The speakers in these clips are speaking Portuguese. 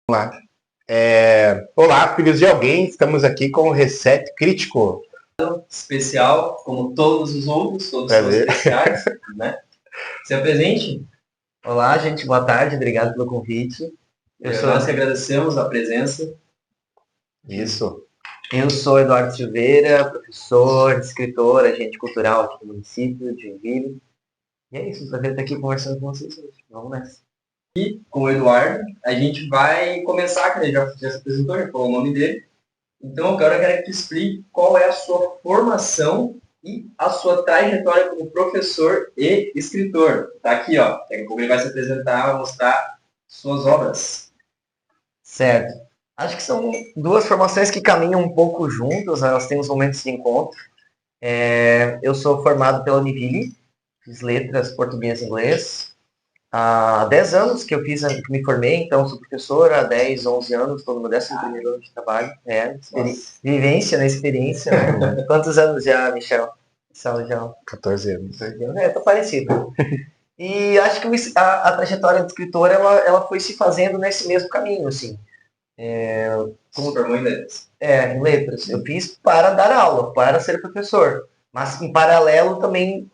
Lá. Olá, filhos de alguém, estamos aqui com o Reset Crítico. Especial, como todos os outros, todos são especiais, né? Se apresente. Olá, gente, boa tarde, obrigado pelo convite. Nós que agradecemos a presença. Isso. Eu sou Eduardo Silveira, professor, escritor, agente cultural aqui do município de Joinville. E é isso, um prazer estar aqui conversando com vocês hoje. Vamos nessa. E com o Eduardo, a gente vai começar, que ele já se apresentou, já falou o nome dele. Então, agora eu quero que tu explique qual é a sua formação e a sua trajetória como professor e escritor. Tá aqui, ó. Daqui a pouco ele vai se apresentar, vai mostrar suas obras. Certo. Acho que são duas formações que caminham um pouco juntas, né? Elas têm uns momentos de encontro. Eu sou formado pela Univille, fiz letras português e inglês. Há 10 anos que que me formei, então sou professor há 10, 11 anos, estou no meu 11º ano de trabalho. Vivência, né? Experiência. Né? Quantos anos já, Michel? Já? 14 anos. Tô parecido. E acho que a trajetória do escritor, ela foi se fazendo nesse mesmo caminho, assim. Como formou em letras? Em letras. Eu fiz para dar aula, para ser professor. Mas, em paralelo, também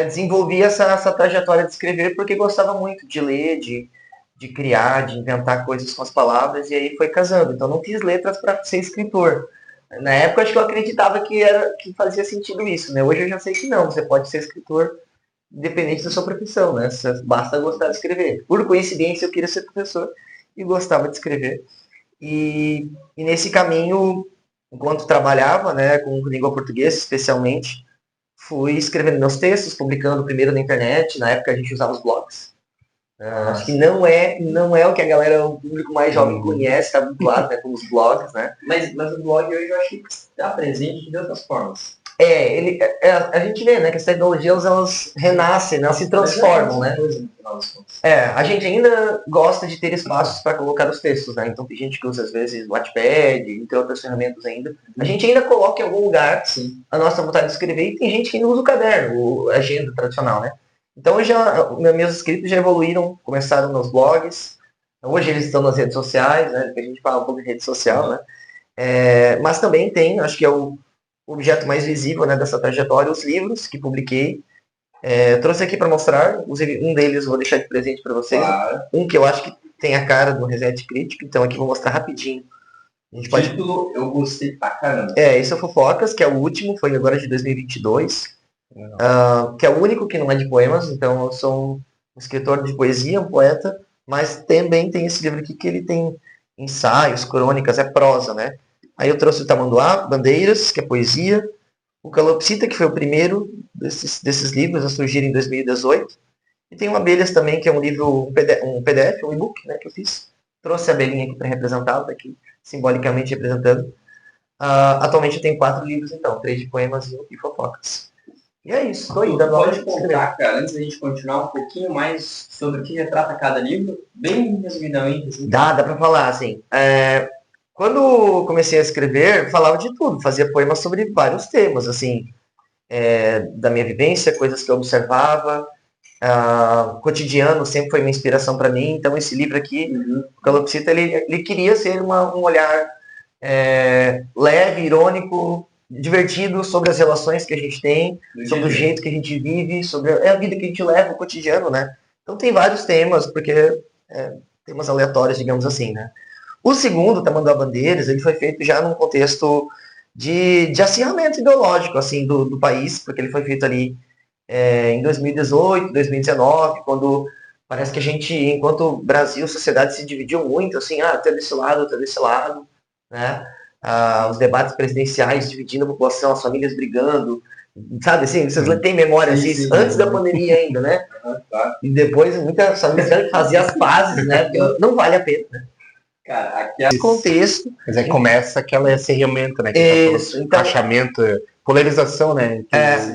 desenvolvi essa trajetória de escrever porque gostava muito de ler, de criar, de inventar coisas com as palavras, e aí foi casando. Então, não fiz letras para ser escritor. Na época, acho que eu acreditava que fazia sentido isso, né? Hoje eu já sei que não. Você pode ser escritor independente da sua profissão, né? Basta gostar de escrever. Por coincidência, eu queria ser professor e gostava de escrever. E nesse caminho, enquanto trabalhava, né, com língua portuguesa especialmente, fui escrevendo meus textos, publicando primeiro na internet. Na época a gente usava os blogs. Acho que não é o que a galera, o público mais jovem conhece, está vinculado, né, com os blogs, né? Mas o blog hoje eu acho que está presente de outras formas. A gente vê, né, que as tecnologias, elas renascem, né, elas se transformam, né? A gente ainda gosta de ter espaços para colocar os textos, né? Então tem gente que usa, às vezes, o Wattpad, entre outras ferramentas ainda. A gente ainda coloca em algum lugar, sim, a nossa vontade de escrever, e tem gente que ainda usa o caderno, a agenda tradicional, né? Então meus escritos já evoluíram, começaram nos blogs, hoje eles estão nas redes sociais, né? A gente fala um pouco de rede social, né? Mas também tem, acho que é o objeto mais visível, né, dessa trajetória, os livros que publiquei. Trouxe aqui para mostrar, inclusive um deles eu vou deixar de presente para vocês. Claro. Um que eu acho que tem a cara do Reset Crítico, então aqui vou mostrar rapidinho. Título, eu gostei pra caramba. Esse é o Fofocas, que é o último, foi agora de 2022, que é o único que não é de poemas, então eu sou um escritor de poesia, um poeta, mas também tem esse livro aqui que ele tem ensaios, crônicas, é prosa, né? Aí eu trouxe o Tamanduá, Bandeiras, que é poesia, o Calopsita, que foi o primeiro desses livros a surgir em 2018, e tem o Abelhas também, que é um livro, um PDF, um e-book, né, que eu fiz. Trouxe a abelhinha aqui para representá-lo, tá aqui simbolicamente representando. Atualmente eu tenho 4 livros, então, 3 de poemas e fofocas. E é isso, estou ainda. Pode contar, cara, antes da gente continuar um pouquinho mais sobre o que retrata cada livro, bem resumidamente. Assim. Dá para falar, assim. Quando comecei a escrever, falava de tudo, fazia poemas sobre vários temas, assim, da minha vivência, coisas que eu observava, cotidiano sempre foi uma inspiração para mim. Então esse livro aqui, o Calopsita, ele queria ser um olhar leve, irônico, divertido sobre as relações que a gente tem, sobre o jeito que a gente vive, sobre a vida que a gente leva, o cotidiano, né? Então tem vários temas, porque temas aleatórios, digamos assim, né? O segundo, Tamanduá Bandeiras, ele foi feito já num contexto de acirramento ideológico, assim, do país, porque ele foi feito ali em 2018, 2019, quando parece que a gente, enquanto Brasil, sociedade se dividiu muito, assim, até desse lado, né? Os debates presidenciais dividindo a população, as famílias brigando, sabe assim, vocês têm memória assim, antes da pandemia ainda, né? E depois muitas famílias faziam as pazes, né? Porque não vale a pena, né? Cara, aqui é contexto. Mas aí começa aquela serramento, né? Isso, então, achamento, polarização, né?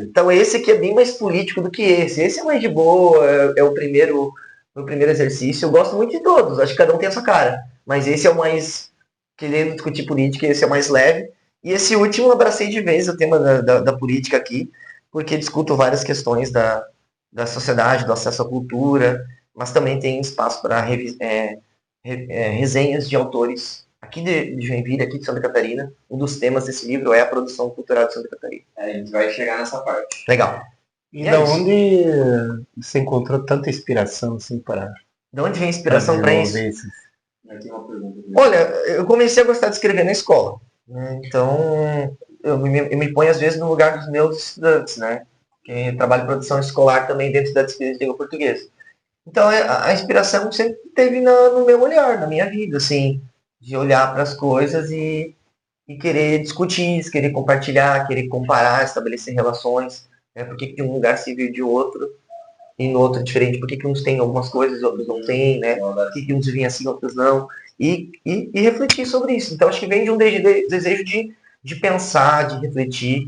Então esse aqui é bem mais político do que esse. Esse é mais de boa, é o meu primeiro exercício. Eu gosto muito de todos, acho que cada um tem a sua cara. Mas esse é o mais querendo discutir política, esse é o mais leve. E esse último eu abracei de vez o tema da política aqui, porque discuto várias questões da sociedade, do acesso à cultura, mas também tem espaço para resenhas de autores aqui de Joinville, aqui de Santa Catarina. Um dos temas desse livro é a produção cultural de Santa Catarina. A gente vai chegar nessa parte. Legal. E da onde você encontrou tanta inspiração assim para... De onde vem a inspiração para isso? Aqui uma pergunta. Olha, eu comecei a gostar de escrever na escola, né? Então, eu me ponho às vezes no lugar dos meus estudantes, né? Que trabalho em produção escolar também dentro da disciplina de língua portuguesa. Então, a inspiração sempre teve no meu olhar, na minha vida, assim, de olhar para as coisas e querer discutir, querer compartilhar, querer comparar, estabelecer relações, né? Por que um lugar se vive de outro e no outro é diferente? Por que uns têm algumas coisas e outros não têm, né? Por que uns vivem assim e outros não? E refletir sobre isso. Então, acho que vem de um desejo de pensar, de refletir,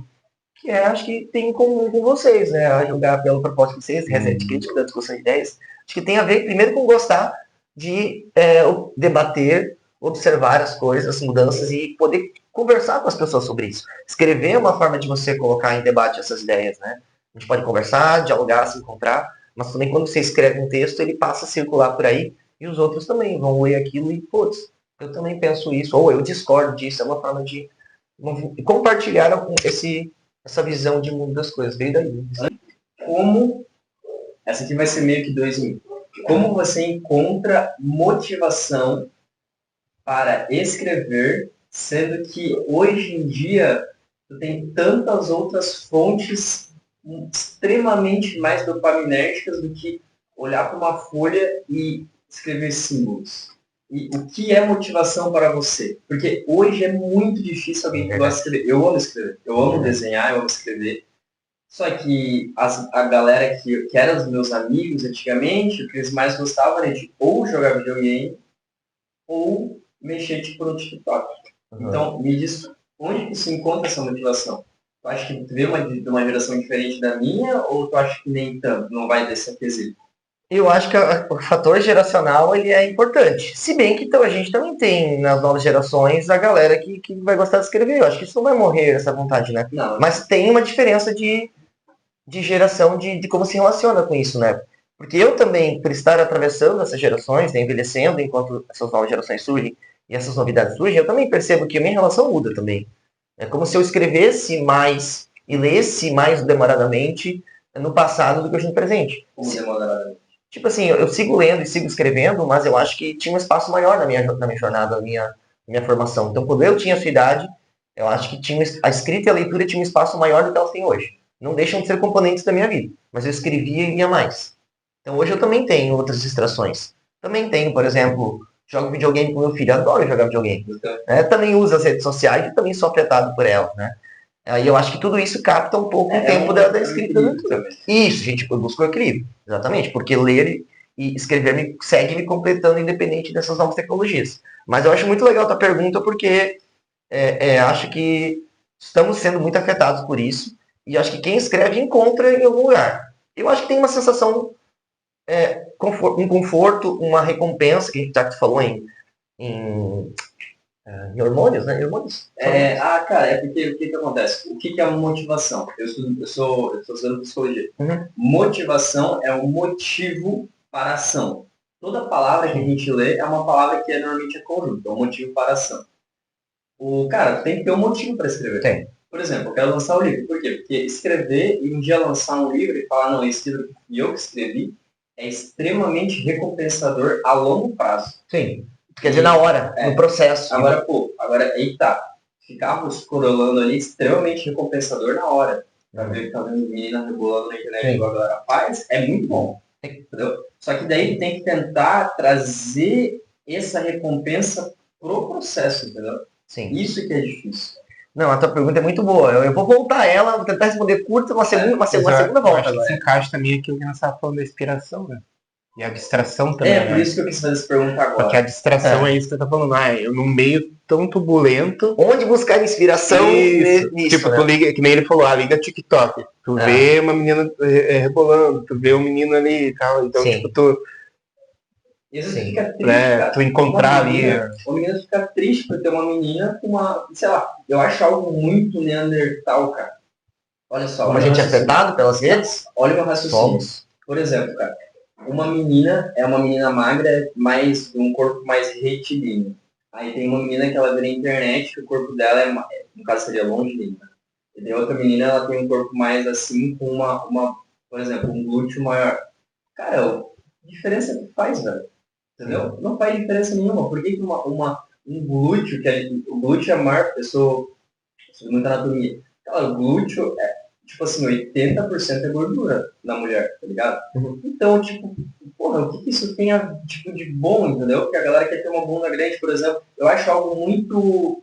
que acho que tem em comum com vocês, né? A julgar pela proposta de vocês, reset crítica da discussão de ideias. Acho que tem a ver, primeiro, com gostar de debater, observar as coisas, as mudanças e poder conversar com as pessoas sobre isso. Escrever é uma forma de você colocar em debate essas ideias, né? A gente pode conversar, dialogar, se encontrar, mas também quando você escreve um texto, ele passa a circular por aí e os outros também vão ler aquilo e, putz, eu também penso isso, ou eu discordo disso. É uma forma de compartilhar essa visão de mundo das coisas. Veio daí. Como, essa aqui vai ser meio que 2 em 1. Como você encontra motivação para escrever, sendo que hoje em dia tu tem tantas outras fontes extremamente mais dopaminérgicas do que olhar para uma folha e escrever símbolos? E o que é motivação para você? Porque hoje é muito difícil alguém que gosta de escrever. Eu amo escrever, eu amo desenhar, eu amo escrever. Só que a galera que era os meus amigos antigamente, o que eles mais gostavam era de ou jogar videogame ou mexer tipo no TikTok. Então, me diz, onde que se encontra essa motivação? Tu acha que tu vê de uma geração diferente da minha, ou tu acha que nem tanto, não vai desse quesito? Eu acho que o fator geracional ele é importante. Se bem que então, a gente também tem nas novas gerações a galera que vai gostar de escrever. Eu acho que isso não vai morrer, essa vontade, né? Não. Mas tem uma diferença de geração, de como se relaciona com isso, né? Porque eu também, por estar atravessando essas gerações, né, envelhecendo enquanto essas novas gerações surgem e essas novidades surgem, eu também percebo que a minha relação muda também. É como se eu escrevesse mais e lesse mais demoradamente no passado do que hoje no presente. Como demoradamente? Tipo assim, eu sigo lendo e sigo escrevendo, mas eu acho que tinha um espaço maior na minha jornada, na minha formação. Então, quando eu tinha a sua idade, eu acho que a escrita e a leitura tinham um espaço maior do que elas têm hoje. Não deixam de ser componentes da minha vida, mas eu escrevia e lia mais. Então, hoje eu também tenho outras distrações. Também tenho, por exemplo, jogo videogame com meu filho, eu adoro jogar videogame. Também uso as redes sociais e também sou afetado por elas, né? Aí eu acho que tudo isso capta um pouco o tempo da escrita da leitura. Isso, gente, eu busco o equilíbrio. Exatamente, porque ler e escrever segue me completando independente dessas novas tecnologias. Mas eu acho muito legal a tua pergunta porque acho que estamos sendo muito afetados por isso e acho que quem escreve encontra em algum lugar. Eu acho que tem uma sensação, um conforto, uma recompensa, que já que tu falou em hormônios, né? Hormônios. Cara, é porque o que acontece? O que é uma motivação? Eu estou estudando psicologia. Uhum. Motivação é um motivo para a ação. Toda palavra que a gente lê é uma palavra que normalmente é conjunto, é um motivo para a ação. Cara, tem que ter um motivo para escrever. Tem. Por exemplo, eu quero lançar um livro. Por quê? Porque escrever e um dia lançar um livro e falar, não, esse livro que eu que escrevi, é extremamente recompensador a longo prazo. Sim. Quer dizer, na hora, no processo. Agora aí tá. Ficar escorolando ali extremamente recompensador na hora. Pra ver que tá vendo menina rebolando na internet igual a galera faz, é muito bom. Entendeu? Só que daí ele tem que tentar trazer essa recompensa pro processo, entendeu? Sim. Isso que é difícil. Não, a tua pergunta é muito boa. Eu vou voltar a ela, vou tentar responder curta, uma segunda volta. Acho que se encaixa também aquilo que nós estávamos falando da inspiração, né? E a distração também. Por isso que eu quis fazer essa pergunta agora. Porque a distração é isso que você tá falando. Eu num meio tão turbulento. Onde buscar inspiração nisso? Tipo, né? tu liga, que nem ele falou, liga TikTok. Tu vê uma menina rebolando, tu vê um menino ali e tal. Então, tipo, tu. E às vezes fica triste, cara. Tu encontrar ali. O menino fica triste por ter uma menina com uma. Sei lá, eu acho algo muito neandertal, cara. Olha só. Como a gente é afetado pelas redes? Olha o meu raciocínio. Por exemplo, cara. uma menina é uma menina magra, mais um corpo mais retilíneo. Aí tem uma menina que ela vê na internet que o corpo dela no caso seria longilíneo. E tem outra menina, ela tem um corpo mais assim, com por exemplo, um glúteo maior. Cara, que diferença que faz, velho? Entendeu? Não faz diferença nenhuma. Por que um glúteo, o glúteo é a maior pessoa, muita anatomia. Cara, o glúteo é, tipo assim, 80% é gordura na mulher, tá ligado? Então, tipo, porra, o que isso tem tipo, de bom, entendeu? Porque a galera quer ter uma bunda grande, por exemplo. Eu acho algo muito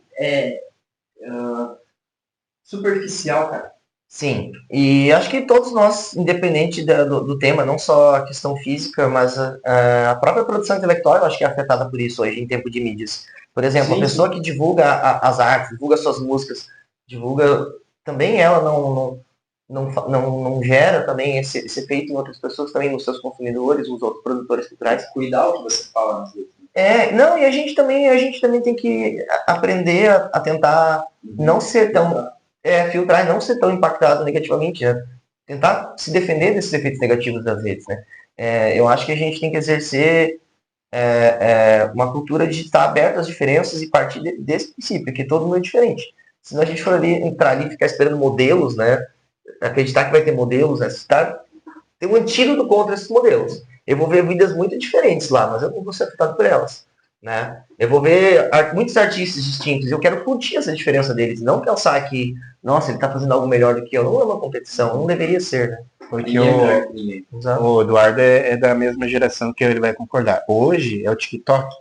superficial, cara. Sim, e acho que todos nós, independente do tema, não só a questão física, mas a própria produção intelectual, eu acho que é afetada por isso hoje, em tempo de mídias. Por exemplo, a pessoa que divulga as artes, divulga suas músicas, divulga, também ela não gera também esse efeito em outras pessoas, também nos seus consumidores, nos outros produtores culturais. Cuidar o que você fala nas letras. Não, e a gente também tem que aprender a tentar não ser tão filtrar e não ser tão impactado negativamente, né? Tentar se defender desses efeitos negativos das redes, né? Eu acho que a gente tem que exercer uma cultura de estar aberto às diferenças e partir desse princípio, que todo mundo é diferente. Se a gente for entrar ali e ficar esperando modelos, né? Acreditar que vai ter modelos, né? Tem um antídoto contra esses modelos. Eu vou ver vidas muito diferentes lá, mas eu não vou ser afetado por elas. Né? Eu vou ver muitos artistas distintos, eu quero curtir essa diferença deles, não pensar que, nossa, ele está fazendo algo melhor do que eu. Não é uma competição, não deveria ser, né? Porque o Eduardo é da mesma geração que ele vai concordar. Hoje é o TikTok,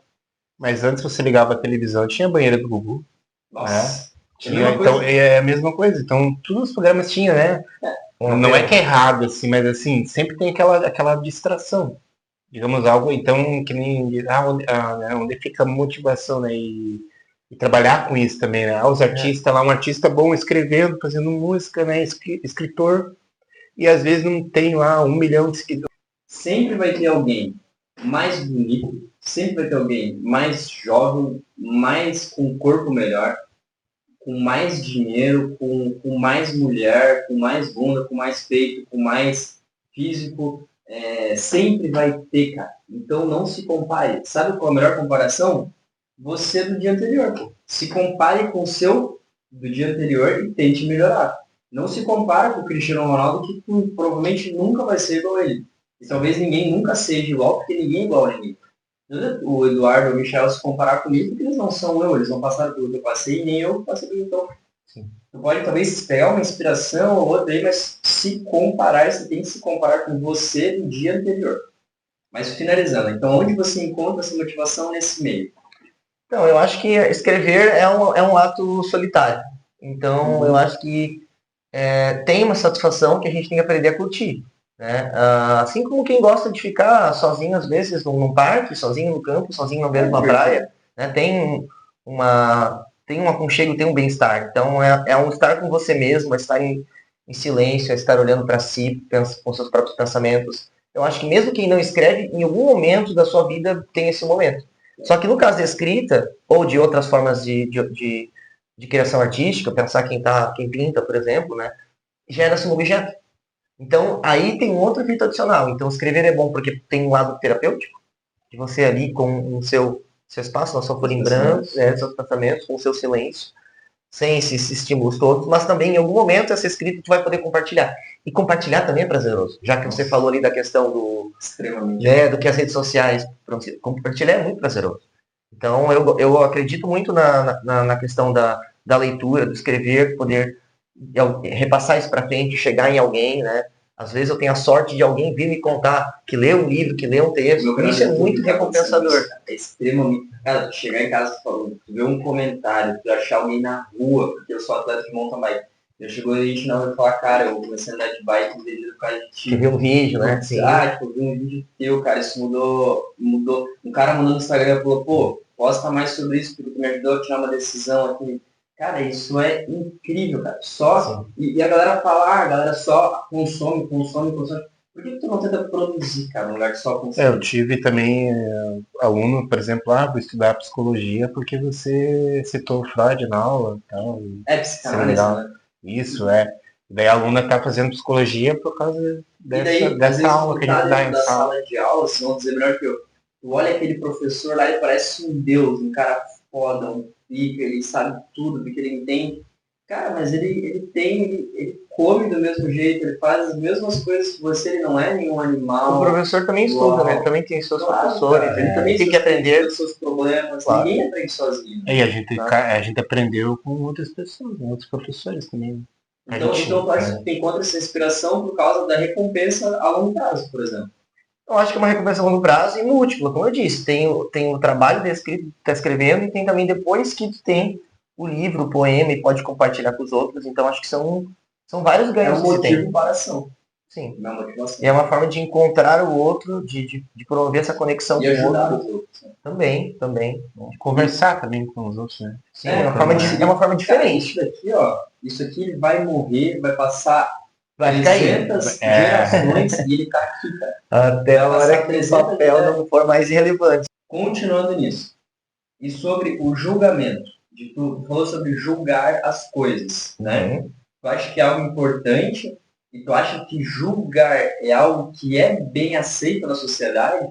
mas antes você ligava a televisão, tinha a banheira do Gugu. Nossa. Né? Então é a mesma coisa. Então todos os programas tinham, né? Não é que é errado, assim, mas assim, sempre tem aquela distração. Digamos algo, então, que nem onde fica a motivação, né? E trabalhar com isso também, né? Os artistas lá, um artista bom escrevendo, fazendo música, né? Escritor, e às vezes não tem lá 1 milhão de seguidores. Sempre vai ter alguém mais bonito, sempre vai ter alguém mais jovem, mais com um corpo melhor, com mais dinheiro, com mais mulher, com mais bunda, com mais peito, com mais físico, sempre vai ter, cara. Então não se compare. Sabe qual é a melhor comparação? Você do dia anterior, pô. Se compare com o seu do dia anterior e tente melhorar. Não se compara com o Cristiano Ronaldo, que provavelmente nunca vai ser igual a ele. E talvez ninguém nunca seja igual, porque ninguém é igual a ninguém. O Eduardo ou o Michel se comparar comigo, porque eles não são eu, eles não passaram pelo que eu passei, nem eu passei pelo que eu. Sim. Você pode talvez pegar uma inspiração ou outra aí, mas se comparar, você tem que se comparar com você do dia anterior. Mas finalizando, então onde você encontra essa motivação nesse meio? Então, eu acho que escrever é um ato solitário. Então, eu acho que tem uma satisfação que a gente tem que aprender a curtir. Né? Assim como quem gosta de ficar sozinho, às vezes, num parque, sozinho no campo, sozinho na beira de uma praia, né? Tem um aconchego, tem um bem-estar. Então, é um estar com você mesmo, é estar em silêncio, é estar olhando para si, com seus próprios pensamentos. Eu acho que mesmo quem não escreve, em algum momento da sua vida tem esse momento. Só que no caso da escrita, ou de outras formas de criação artística, pensar quem pinta, por exemplo, né? Gera-se um objeto. Então, aí tem um outro efeito adicional. Então, escrever é bom porque tem um lado terapêutico, de você ali com o seu espaço, na sua folha em branco, seus pensamentos, com o seu silêncio, sem esses estímulos todos, mas também em algum momento essa escrita tu vai poder compartilhar. E compartilhar também é prazeroso, já que você falou ali da questão do que as redes sociais, compartilhar é muito prazeroso. Então, eu acredito muito na questão da leitura, do escrever, poder repassar isso para frente, chegar em alguém, né? Às vezes eu tenho a sorte de alguém vir me contar que lê um livro, que lê um texto. Isso é muito recompensador. É extremamente. Cara, chegar em casa falando, tu ver um comentário, tu achar alguém na rua, porque eu sou atleta de mountain bike. Já chegou a gente na rua e falar, cara, eu comecei a andar de bike devido ao de ti. Vi um vídeo, né? Sim. Vi um vídeo teu, cara, isso mudou. Um cara mandou no Instagram e falou, pô, posta mais sobre isso, porque tu me ajudou a tirar uma decisão aqui. Cara, isso é incrível, cara. E a galera fala, a galera só consome. Por que tu não tenta produzir, cara, no lugar de só consumir? Eu tive também aluno, por exemplo, vou estudar psicologia porque você citou Freud na aula e tal. Psicanálise, né? Isso, Daí a aluna tá fazendo psicologia por causa E daí, às dessa vezes, aula tu que a tá gente dá dentro em da sala. sala de aula, assim, vamos dizer melhor que eu. Tu olha aquele professor lá, ele parece um deus, um cara foda, um pica, ele sabe tudo, porque ele entende. Cara, mas ele come do mesmo jeito, ele faz as mesmas coisas que você, ele não é nenhum O animal. professor também estuda, né? Ele também tem seus professores, Cara, ele também tem que aprender. Tem os seus problemas, Claro. ninguém aprende sozinho. E a gente aprendeu com outras pessoas, com outros professores também. Então eu acho que tu encontra essa inspiração por causa da recompensa a longo prazo, por exemplo. Eu acho que é uma recompensa a longo prazo e múltipla, como eu disse. Tem o trabalho de tá escrevendo e tem também depois que tu tem o livro, o poema e pode compartilhar com os outros. Então acho que são vários ganhos É um que se tem. motivo para a ação. Sim. Na motivação. E é uma forma de encontrar o outro, de promover essa conexão E com o ajudar outro. os outros. Né? Também. Conversar também com os outros, né? Sim, é uma forma diferente. Isso aqui ele vai morrer, vai passar Vai ficar aí. 300 gerações e ele tá aqui, cara. Até a Vai hora passar que o 300 papel não for mais irrelevante. Continuando nisso. E sobre o julgamento. Tu falou sobre julgar as coisas, né? Tu acha que é algo importante e tu acha que julgar é algo que é bem aceito na sociedade?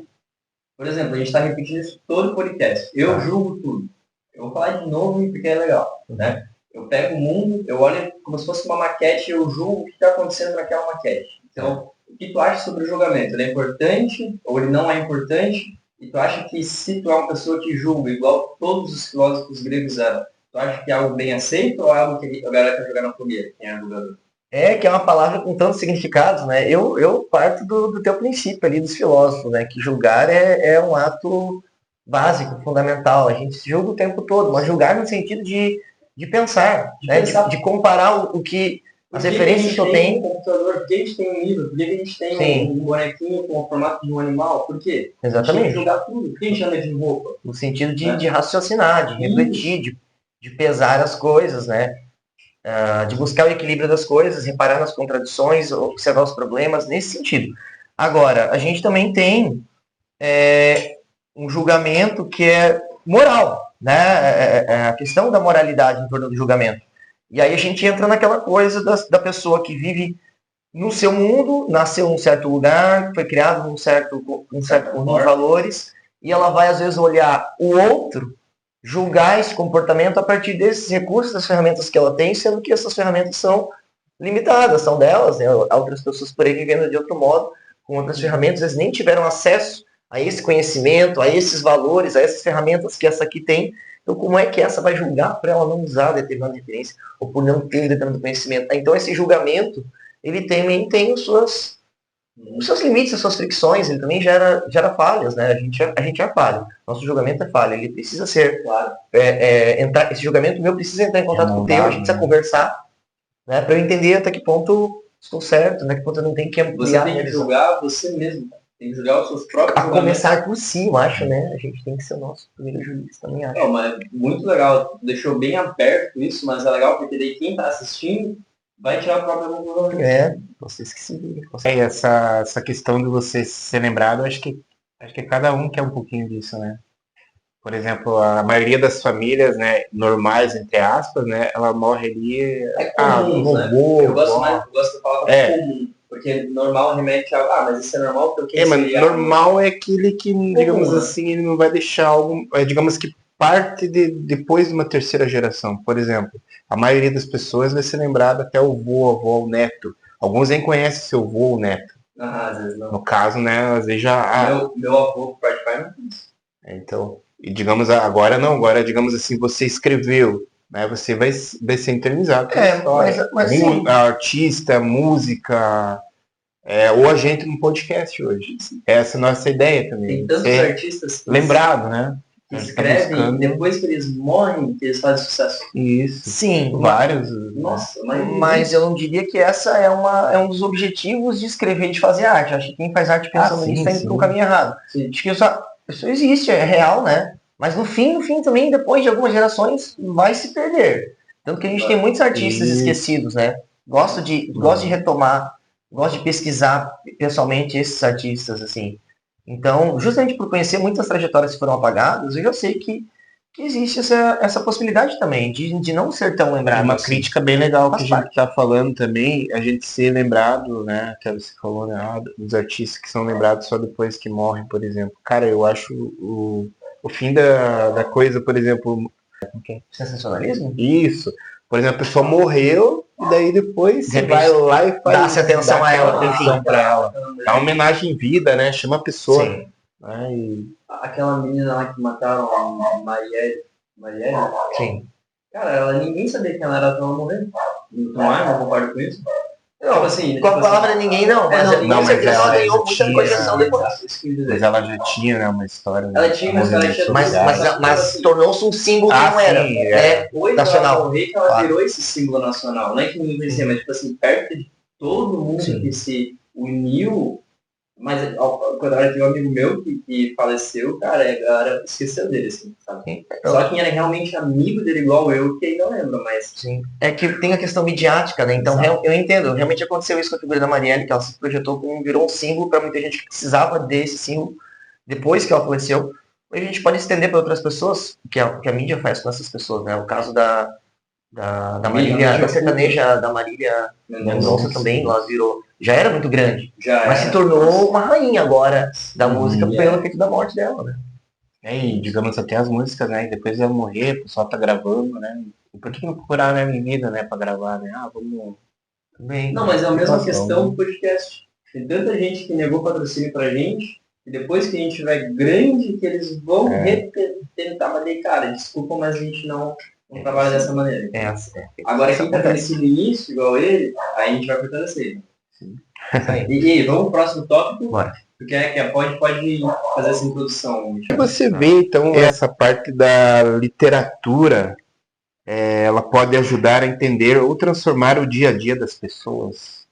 Por exemplo, a gente está repetindo isso todo o podcast. Eu julgo tudo. Eu vou falar de novo porque é legal, né? Eu pego o mundo, eu olho como se fosse uma maquete e eu julgo o que está acontecendo naquela maquete. Então, o que tu acha sobre o julgamento? Ele é importante ou ele não é importante? E tu acha que se tu é uma pessoa que julga, igual todos os filósofos gregos eram, tu acha que é algo bem aceito ou é algo que a galera quer jogar na fogueira? Quem é julgador? Que é uma palavra com tantos significados, né? Eu parto do teu princípio ali dos filósofos, né? Que julgar é um ato básico, fundamental. A gente julga o tempo todo, mas julgar no sentido de pensar, né? De comparar o que as referências que eu tenho. Por que a gente tem um computador? Por que a gente tem um livro? Por que a gente tem um bonequinho com o formato de um animal? Por quê? Exatamente. A gente tem que julgar tudo. Por que a gente anda de roupa? No sentido de raciocinar, de refletir, de pesar as coisas, né? De buscar o equilíbrio das coisas, reparar nas contradições, observar os problemas, nesse sentido. Agora, a gente também tem um julgamento que é moral, né? A questão da moralidade em torno do julgamento. E aí a gente entra naquela coisa da pessoa que vive no seu mundo, nasceu num certo lugar, foi criado num certo conjunto de valores, e ela vai às vezes olhar o outro, julgar esse comportamento a partir desses recursos, das ferramentas que ela tem, sendo que essas ferramentas são limitadas, são delas, né? Outras pessoas por aí vivendo de outro modo, com outras ferramentas, eles nem tiveram acesso a esse conhecimento, a esses valores, a essas ferramentas que essa aqui tem. Então, como é que essa vai julgar para ela não usar determinada referência ou por não ter determinado conhecimento? Então, esse julgamento, ele também tem os seus limites, as suas fricções, ele também gera falhas, né? A gente é falha. Nosso julgamento é falha, ele precisa ser, esse julgamento meu precisa entrar em contato com o teu, a gente precisa conversar, né? Para eu entender até que ponto estou certo, até que ponto eu não tenho que ampliar. Você tem que julgar você mesmo, tem que julgar os seus próprios julgamentos. A começar por si, eu acho, né? A gente tem que ser o nosso primeiro juiz, também acho. Não, mas muito legal, deixou bem aberto isso, mas é legal porque daí quem está assistindo vai tirar a própria conclusão. Vocês que se virem. Essa questão de você ser lembrado, acho que cada um quer um pouquinho disso, né? Por exemplo, a maioria das famílias, né, normais, entre aspas, né, ela morre ali... comum, né? Eu gosto da palavra comum, porque normal remete a... mas isso é normal porque... mas normal é aquele que, digamos assim, ele não vai deixar algo... digamos que parte depois de uma terceira geração. Por exemplo, a maioria das pessoas vai ser lembrada até o avô, o neto. Alguns nem conhecem seu avô ou neto. Às vezes não. No caso, né, às vezes já... Meu avô, pai de pai, não conhece. Então... E digamos, agora não, agora digamos assim, você escreveu, né? Você vai ser eternizado pela história. Mas artista, música, ou a gente no podcast hoje. Essa é a nossa ideia também. Tem tantos artistas lembrado, né? Que escrevem depois que eles morrem, que eles fazem sucesso. Isso. Sim. Vários. Nossa, mas eu não diria que essa é um dos objetivos de escrever e de fazer arte. Acho que quem faz arte pensando nisso está indo para um caminho errado. Sim. Acho que isso existe, é real, né? Mas no fim também, depois de algumas gerações, vai se perder. Tanto que a gente tem muitos artistas esquecidos, né? Gosto de retomar, gosto de pesquisar pessoalmente esses artistas, assim. Então, justamente por conhecer muitas trajetórias que foram apagadas, eu já sei que que existe essa possibilidade também, de não ser tão lembrado. Uma assim. crítica bem legal que a Faz gente parte. tá falando também, a gente ser lembrado, né? Que você falou, né? Dos artistas que são lembrados só depois que morrem, por exemplo. Cara, eu acho o fim da coisa, por exemplo, Sensacionalismo? isso. Por exemplo, a pessoa morreu e daí depois De você repente, vai lá e faz, dá-se atenção dá a aquela ela, atenção enfim. pra ela. Dá uma homenagem em vida, né? Chama a pessoa. Sim, Né? Aquela menina lá que mataram a Marielle. Marielle? sim. Cara, ninguém sabia quem ela era até ela morrer. Não é? Não concordo com isso? Não, Tipo assim, com a tipo palavra assim, ninguém não, mas não, com mas certeza ela ela ganhou já muita tinha- projeção depois. Exato, isso que eu quis dizer. Mas ela já tinha, né, uma história. Ela tinha uma história, movimentos tinha Mas, tudo. sociais. mas tornou-se um símbolo que Ah, não era. sim, É, Depois dela nacional. morrer, que ela Claro. virou esse símbolo nacional. Não é que ninguém conhecia, mas tipo assim, perto de todo mundo Sim. que se uniu. Mas quando eu tinha um amigo meu que faleceu, cara, a galera esqueceu dele, assim, sabe? Sim. Só quem era realmente amigo dele igual eu, que ainda lembra, mas... Sim. É que tem a questão midiática, né? Então eu entendo, realmente aconteceu isso com a figura da Marielle, que ela se projetou como virou um símbolo para muita gente que precisava desse símbolo depois que ela faleceu. A gente pode estender para outras pessoas, que a mídia faz com essas pessoas, né? O caso da Marília, da sertaneja, da Marília Mendonça também, ela virou, já era muito grande, mas se tornou uma rainha agora da música pelo efeito da morte dela, né? E digamos até as músicas, né? E depois ela morrer, o pessoal tá gravando, né? E por que não procurar, né, menina, né, pra gravar, né? Ah, vamos. Também. Não, mas é a mesma Situação. questão do podcast. Tem tanta gente que negou patrocínio pra gente, e depois que a gente tiver grande, que eles vão tentar, mas daí, cara, desculpa, mas a gente não trabalha dessa maneira. Agora, quem tá crescendo início, igual ele, aí a gente vai fortalecer ele. E vamos pro próximo tópico? Bora. Porque pode fazer essa introdução. E você vê, então, essa parte da literatura, ela pode ajudar a entender ou transformar o dia a dia das pessoas?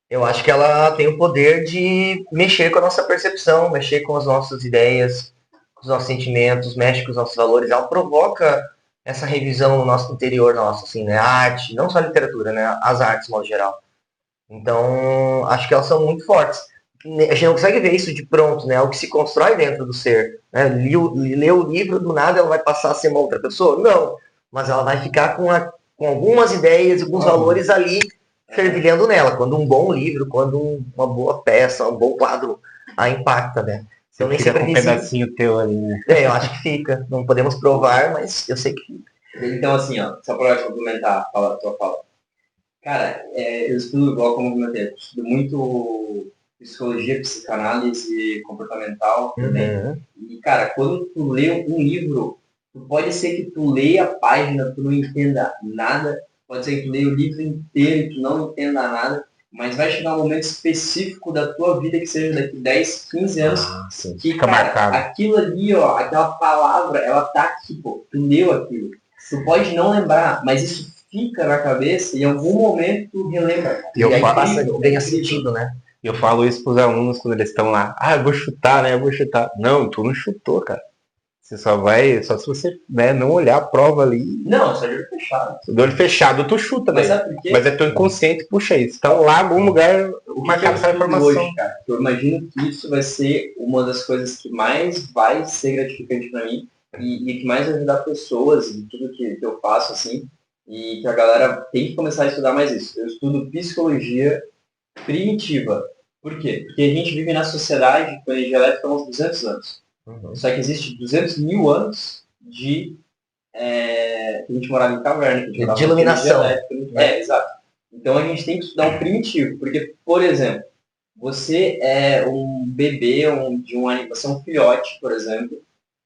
Eu acho que ela tem o poder de mexer com a nossa percepção, mexer com as nossas ideias, com os nossos sentimentos, mexe com os nossos valores. Ela provoca essa revisão no nosso interior nosso, assim, né? A arte, não só a literatura, né? As artes, de modo geral. Então, acho que elas são muito fortes. A gente não consegue ver isso de pronto, né? É o que se constrói dentro do ser. Né? Ler o livro, do nada ela vai passar a ser uma outra pessoa? Não. Mas ela vai ficar com algumas ideias, alguns valores ali fervilhando nela. Quando um bom livro, quando uma boa peça, um bom quadro a impacta, né? Então, nem fica com um pedacinho teu ali, né? Eu acho que fica. Não podemos provar, mas eu sei que fica. Então, assim, ó, só para complementar a tua fala. Cara, eu estudo, igual como eu comentei, eu estudo muito psicologia, psicanálise comportamental também. E, cara, quando tu lê um livro, pode ser que tu leia a página, tu não entenda nada, pode ser que tu leia o livro inteiro e tu não entenda nada, mas vai chegar um momento específico da tua vida, que seja daqui 10, 15 anos, que, fica cara, marcado. Aquilo ali, ó, aquela palavra, ela tá aqui, pô, tu leu aquilo. Tu pode não lembrar, mas isso fica na cabeça e em algum momento tu relembra. E aí ganha sentido, né? Eu falo isso pros alunos quando eles estão lá. Ah, eu vou chutar, né? Eu vou chutar. Não, tu não chutou, cara. Você só se você, né, não olhar a prova ali. Não, só de olho fechado. De olho fechado, tu chuta, mas né? sabe por quê? Mas é teu inconsciente, puxa isso. Então lá em algum lugar marcado essa informação. Hoje, cara, eu imagino que isso vai ser uma das coisas que mais vai ser gratificante pra mim e que mais vai ajudar pessoas em tudo que eu faço, assim, e que a galera tem que começar a estudar mais isso. Eu estudo psicologia primitiva. Por quê? Porque a gente vive na sociedade com energia elétrica há uns 200 anos. Só que existe 200 mil anos de que a gente morava em caverna, de iluminação. Exato. Então a gente tem que estudar o primitivo, porque, por exemplo, você é um bebê você é um filhote, por exemplo,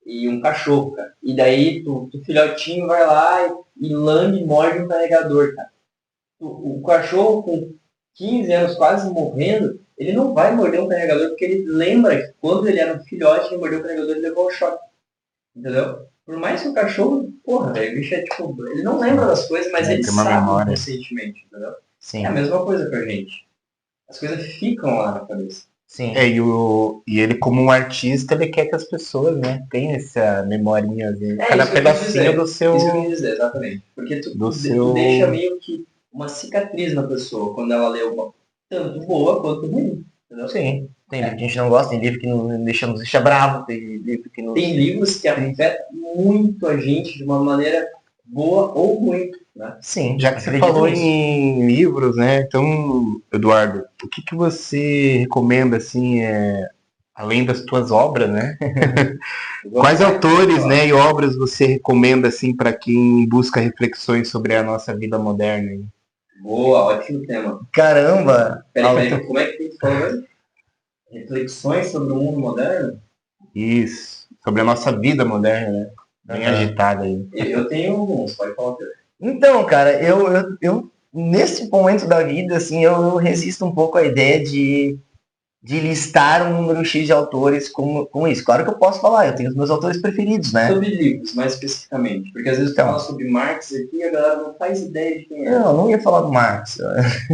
e um cachorro, cara. E daí tu filhotinho vai lá e lambe e morde um carregador, cara. O cachorro com 15 anos quase morrendo, ele não vai morder um carregador porque ele lembra que quando ele era um filhote, ele mordeu o carregador e levou o choque. Entendeu? Por mais que o cachorro, porra, velho, o bicho é tipo, ele não lembra das coisas, mas ele sabe conscientemente, entendeu? Sim. É a mesma coisa pra gente. As coisas ficam lá na cabeça. Sim. E ele, como um artista, ele quer que as pessoas, né, tenham essa memorinha, cada pedacinho do seu... Isso que eu quis dizer, exatamente. Porque tu deixa meio que uma cicatriz na pessoa quando ela lê uma tanto boa quanto ruim, entendeu? Sim. Tem livro que a gente não gosta, tem livro que nos deixa bravo, tem livro que nos... Tem livros que afetam muito a gente de uma maneira boa ou ruim, né? Sim, Já que você falou em livros, né? Então, Eduardo, o que você recomenda, assim, além das tuas obras, né? Quais autores, né, e obras você recomenda, assim, para quem busca reflexões sobre a nossa vida moderna? Hein? Boa, ótimo tema. Caramba! Peraí, como é que você falou? Reflexões sobre o mundo moderno? Isso, sobre a nossa vida moderna, né? Bem agitada aí. Eu tenho alguns, pode falar. Então, cara, eu nesse momento da vida, assim, eu resisto um pouco à ideia de listar um número X de autores com isso. Claro que eu posso falar, eu tenho os meus autores preferidos, né? Sobre livros, mais especificamente. Porque às vezes tu fala sobre Marx aqui e a galera não faz ideia de quem é. Não, não ia falar do Marx.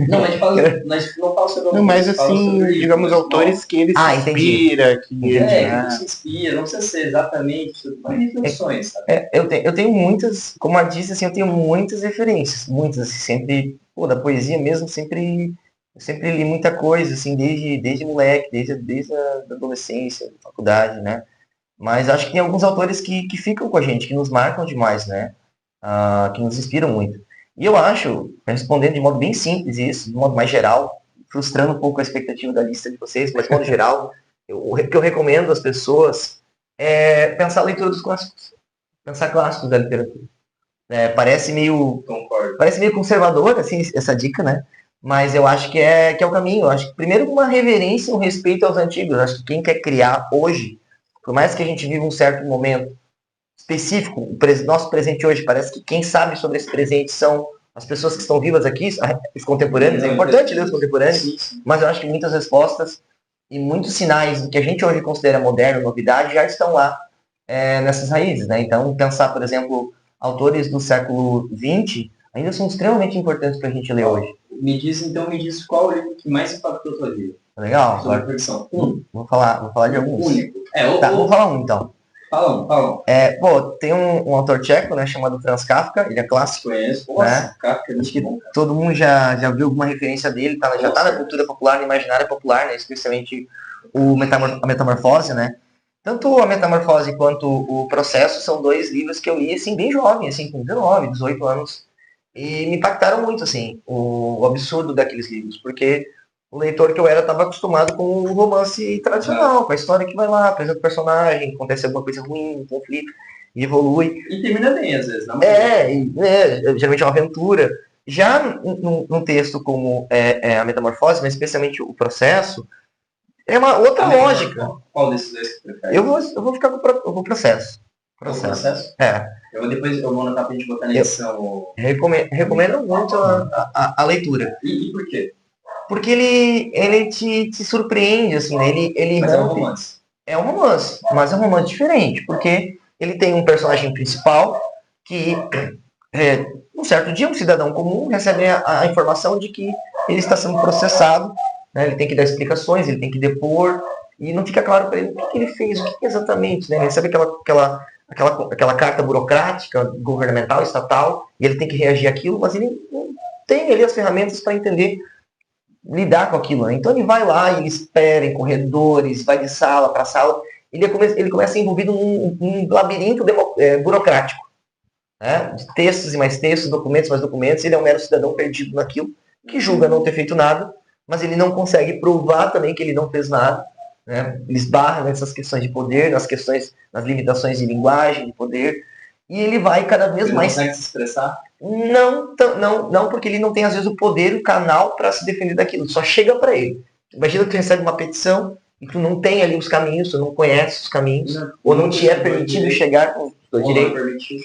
Não, a gente não fala sobre não, mas assim, sobre digamos, autores que ele se inspira, que ele se inspira, não precisa ser exatamente sobre reflexões, sabe? Eu tenho muitas, como eu disse, assim, eu tenho muitas referências, muitas, assim, sempre, da poesia mesmo, eu sempre li muita coisa, assim, desde moleque, desde a adolescência, faculdade, né? Mas acho que tem alguns autores que ficam com a gente, que nos marcam demais, né? Que nos inspiram muito. E eu acho, respondendo de modo bem simples isso, de modo mais geral, frustrando um pouco a expectativa da lista de vocês, mas de modo geral, o que eu recomendo às pessoas é pensar a leitura dos clássicos. Pensar clássicos da literatura. Parece meio conservador, assim, essa dica, né? Mas eu acho que é o caminho. Eu acho que, primeiro, uma reverência, um respeito aos antigos. Eu acho que quem quer criar hoje, por mais que a gente viva um certo momento específico, nosso presente hoje, parece que quem sabe sobre esse presente são as pessoas que estão vivas aqui, os contemporâneos. É importante ler os contemporâneos, mas eu acho que muitas respostas e muitos sinais do que a gente hoje considera moderno, novidade, já estão lá nessas raízes, né? Então, pensar, por exemplo, autores do século XX ainda são extremamente importantes para a gente ler hoje. Me diz qual o livro que mais impactou a tua vida. Legal. Sobre reflexão. Vou falar de alguns. Único. Vou falar um, então. Fala. Tem um autor tcheco, né, chamado Franz Kafka, ele é clássico. Conheço. Né? Kafka é Acho que bom, todo mundo já viu alguma referência dele, já está na cultura popular, na imaginária popular, né, especialmente a Metamorfose, né? Tanto a Metamorfose quanto o Processo são dois livros que eu li, assim, bem jovem, assim, com 19, 18 anos. E me impactaram muito, assim, o absurdo daqueles livros, porque o leitor que eu era estava acostumado com o romance tradicional, com a história que vai lá, apresenta o personagem, acontece alguma coisa ruim, um conflito, e evolui. E termina bem, às vezes, não? Geralmente é uma aventura. Já num texto como a Metamorfose, mas especialmente o Processo, é uma outra lógica. Qual desses dois que você prefere? Eu vou ficar com o Processo. Processo? É. Eu vou anotar pra gente botar na edição. Recomendo muito a leitura. E por quê? Porque ele te surpreende, assim, né? Mas é um romance. É um romance, mas é um romance diferente, porque ele tem um personagem principal que, um certo dia, um cidadão comum recebe a informação de que ele está sendo processado, né? Ele tem que dar explicações, ele tem que depor, e não fica claro para ele o que ele fez, o que exatamente, né? Ele recebe aquela carta burocrática, governamental, estatal, e ele tem que reagir àquilo, mas ele não tem ali as ferramentas para entender, lidar com aquilo, né? Então ele vai lá e ele espera em corredores, vai de sala para sala, ele começa envolvido num labirinto burocrático, né? De textos e mais textos, documentos mais documentos. Ele é um mero cidadão perdido naquilo, que julga não ter feito nada, mas ele não consegue provar também que ele não fez nada, né? Ele esbarra nessas questões de poder, nas limitações de linguagem, de poder, e ele vai cada vez mais... Ele consegue se expressar? Não, porque ele não tem, às vezes, o poder, o canal para se defender daquilo. Só chega para ele. Imagina que tu recebe uma petição e tu não tem ali os caminhos, tu não conhece os caminhos, ou não te é permitido chegar com o direito,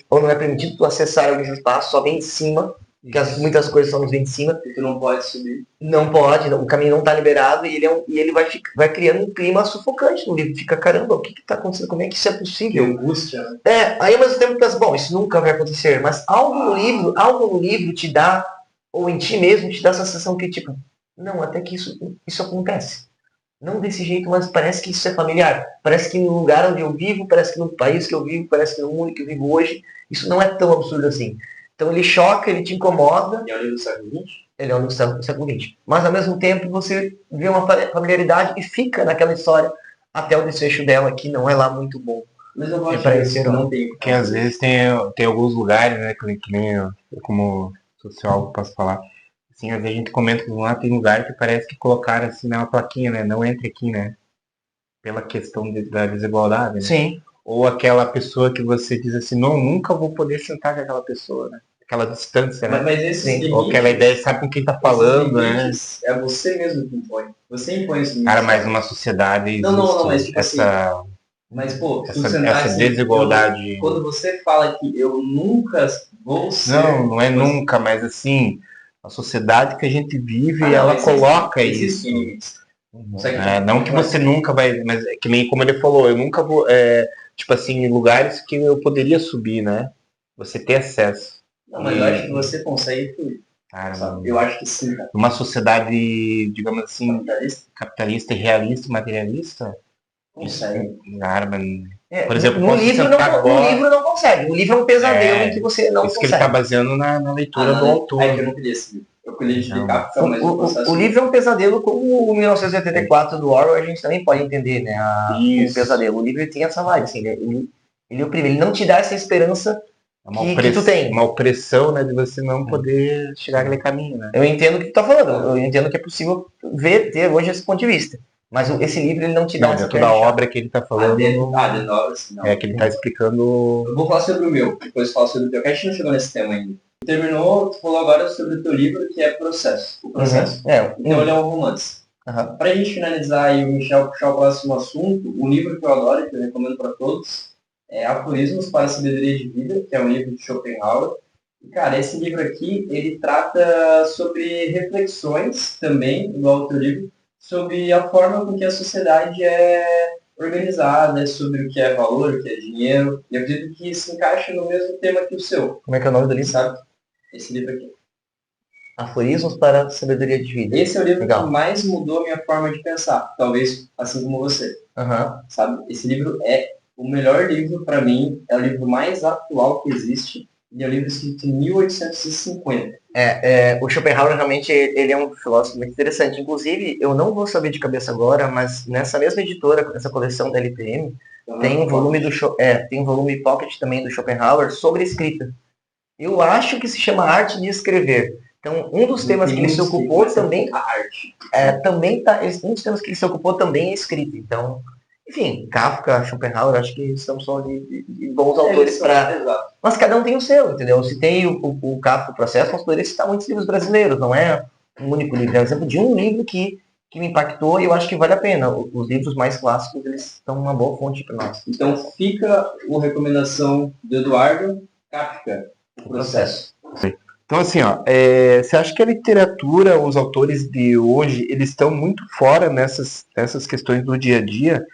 ou não é permitido tu acessar alguns espaços, só vem de cima, porque muitas coisas só nos vêm de cima. E tu não pode subir. Não pode, o caminho não está liberado, e ele vai criando um clima sufocante no livro. Fica, caramba, o que está acontecendo? Como é que isso é possível? Que angústia, né? Aí ao mesmo tempo pensa, bom, isso nunca vai acontecer, mas algo no livro te dá, ou em ti mesmo, te dá essa sensação que, tipo, não, até que isso acontece. Não desse jeito, mas parece que isso é familiar. Parece que no lugar onde eu vivo, parece que no país que eu vivo, parece que no mundo que eu vivo hoje, isso não é tão absurdo assim. Então ele choca, ele te incomoda. E é um livro do século XX? Ele é um livro do século XX. Mas ao mesmo tempo você vê uma familiaridade e fica naquela história até o desfecho dela, que não é lá muito bom. Mas eu gosto para disso, esse herói. não tem. Porque às vezes tem alguns lugares, né, que nem eu como sociólogo posso falar. Assim, às vezes a gente comenta que lá tem lugar que parece que colocaram assim na plaquinha, né? Não entre aqui, né? Pela questão da desigualdade, né? Sim. Ou aquela pessoa que você diz assim, não, nunca vou poder sentar com aquela pessoa, né? Aquela distância, né? Mas esses limites, ou aquela ideia, sabe com quem tá falando, né? É você mesmo que impõe. Você impõe esse limite. Cara, mas numa sociedade existe não, mas tipo essa, assim, mas pô, se essa, você sentar essa assim, desigualdade. quando você fala que eu nunca vou ser... Não é nunca, mas assim, a sociedade que a gente vive, não, ela existe, coloca existe isso. limites. Não que você nunca vai, mas é que nem como ele falou, eu nunca vou, tipo assim, em lugares que eu poderia subir, né? Você ter acesso. Não, mas eu acho que você consegue fluir. Cara, Eu acho que sim, cara. Numa sociedade, digamos assim, capitalista e realista e materialista, consegue. Cara, por exemplo, no livro não consegue. O livro é um pesadelo em que você não isso consegue. Que ele está baseando na leitura do autor. É que eu não queria esse livro. Eu queria explicar mais o processo. O livro é um pesadelo como o 1984 do Orwell, a gente também pode entender, né? Um pesadelo. O livro tem essa vibe, assim, ele oprime, ele não te dá essa esperança que tu tem. Uma opressão, né, de você não poder chegar naquele caminho, né? Eu entendo o que tu tá falando, eu entendo que é possível ter hoje esse ponto de vista. Mas esse livro ele não te dá essa toda a obra que ele tá falando. Dentro da obra, sim, não. É que ele tá explicando. Eu vou falar sobre o meu, depois falo sobre o teu, que a gente não chegou nesse tema ainda. Terminou, tu falou agora sobre o teu livro, que é Processo. O Processo. Então ele é um romance. Pra gente finalizar e o Michel puxar o próximo assunto, um livro que eu adoro, que eu recomendo para todos, é Aforismos para a Sabedoria de Vida, que é um livro de Schopenhauer. E, cara, esse livro aqui, ele trata sobre reflexões também, igual outro livro, sobre a forma com que a sociedade é organizada, sobre o que é valor, o que é dinheiro. E eu acredito que se encaixa no mesmo tema que o seu. Como é que é o nome do livro? Sabe? Esse livro aqui. Aforismos para a Sabedoria de Vida. Esse é o livro que mais mudou a minha forma de pensar. Talvez assim como você. Sabe? Esse livro é o melhor livro para mim. É o livro mais atual que existe. E é um livro escrito em 1850. O Schopenhauer realmente ele é um filósofo muito interessante. Inclusive, eu não vou saber de cabeça agora, mas nessa mesma editora, nessa coleção da LPM, tem um volume tem um volume pocket também do Schopenhauer sobre escrita. Eu acho que se chama Arte de Escrever. Então, um dos temas que ele se ocupou também a arte. Um dos temas que ele se ocupou também é escrita. Então, enfim, Kafka, Schopenhauer, acho que estamos falando de bons autores para... Mas cada um tem o seu, entendeu? Se tem o Kafka, o Processo, nós poderíamos citar muitos livros brasileiros, não é um único livro. É um exemplo de um livro que me impactou e eu acho que vale a pena. Os livros mais clássicos, eles são uma boa fonte para nós. Então fica a recomendação do Eduardo, Kafka, o Processo. Então, assim, você acha que a literatura, os autores de hoje, eles estão muito fora nessas questões do dia a dia?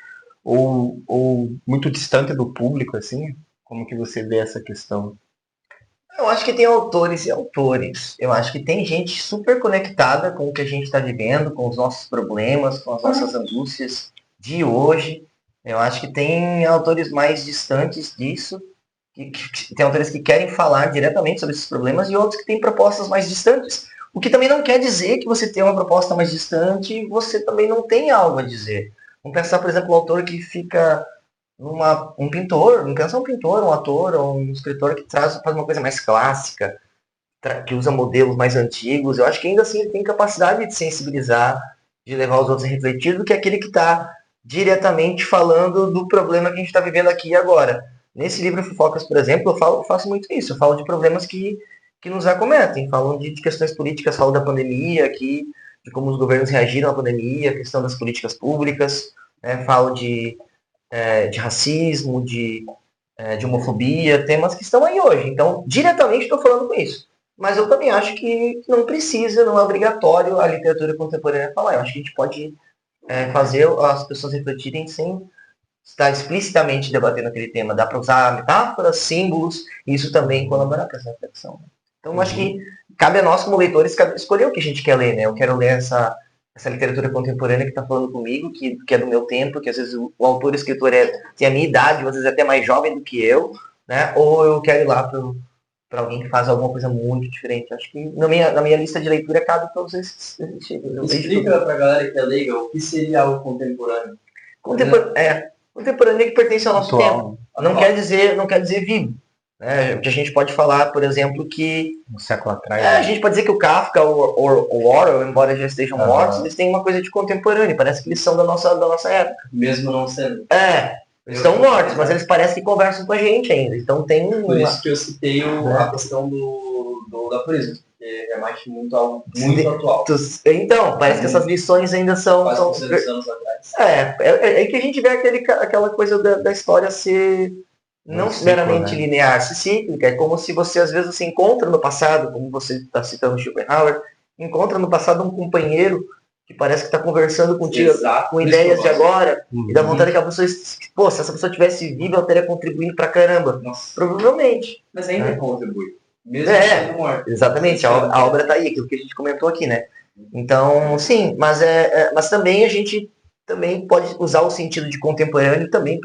Ou muito distante do público, assim? Como que você vê essa questão? Eu acho que tem autores e autores. Eu acho que tem gente super conectada com o que a gente está vivendo, com os nossos problemas, com as nossas angústias de hoje. Eu acho que tem autores mais distantes disso. Tem autores que querem falar diretamente sobre esses problemas e outros que têm propostas mais distantes. O que também não quer dizer que você tem uma proposta mais distante e você também não tem algo a dizer. Vamos pensar, por exemplo, um autor que fica um pintor, não pensa um pintor, um ator ou um escritor que faz uma coisa mais clássica, que usa modelos mais antigos. Eu acho que ainda assim ele tem capacidade de sensibilizar, de levar os outros a refletir, do que aquele que está diretamente falando do problema que a gente está vivendo aqui e agora. Nesse livro Fofocas, por exemplo, eu faço muito isso. Eu falo de problemas que nos acometem. Falo de questões políticas, falo da pandemia, de como os governos reagiram à pandemia, a questão das políticas públicas. Falo de racismo, de homofobia, temas que estão aí hoje. Então, diretamente estou falando com isso. Mas eu também acho que não precisa, não é obrigatório a literatura contemporânea falar. Eu acho que a gente pode fazer as pessoas refletirem sem estar explicitamente debatendo aquele tema. Dá para usar metáforas, símbolos, e isso também colaborar com essa reflexão. Então, acho que cabe a nós, como leitores, escolher o que a gente quer ler, né? Eu quero ler essa literatura contemporânea que está falando comigo, que é do meu tempo, que às vezes o autor, o escritor tem a minha idade, às vezes até mais jovem do que eu, né? Ou eu quero ir lá para alguém que faz alguma coisa muito diferente. Acho que na minha lista de leitura cabe todos esses. Explica pra galera que é leiga o que seria algo contemporâneo. Contemporâneo é que pertence ao nosso Atual. tempo. Não quer dizer vivo. Né? Porque a gente pode falar, por exemplo, que Um século atrás. a gente pode dizer que o Kafka ou o Orwell, embora já estejam mortos, eles têm uma coisa de contemporâneo. Parece que eles são da nossa época. Mesmo não sendo. Eles estão mortos, mas eles parecem que conversam com a gente ainda. Então tem Por isso que eu citei a questão do aforismo, porque remete muito algo muito atual. Então, parece que essas lições ainda são... Quase 200 anos atrás. É que a gente vê aquela coisa da história ser não meramente linear, ser cíclica. É como se você, às vezes, você encontra no passado, como você está citando Schopenhauer, encontra no passado um companheiro que parece que está conversando contigo, com ideias de agora, e dá vontade que a pessoa, pô, se essa pessoa tivesse viva, ela teria contribuído pra caramba. Nossa. Provavelmente. Mas ainda contribui. Mesmo sendo morto. Exatamente, a obra está aí, aquilo que a gente comentou aqui, né? Então, sim, mas também a gente também pode usar o sentido de contemporâneo também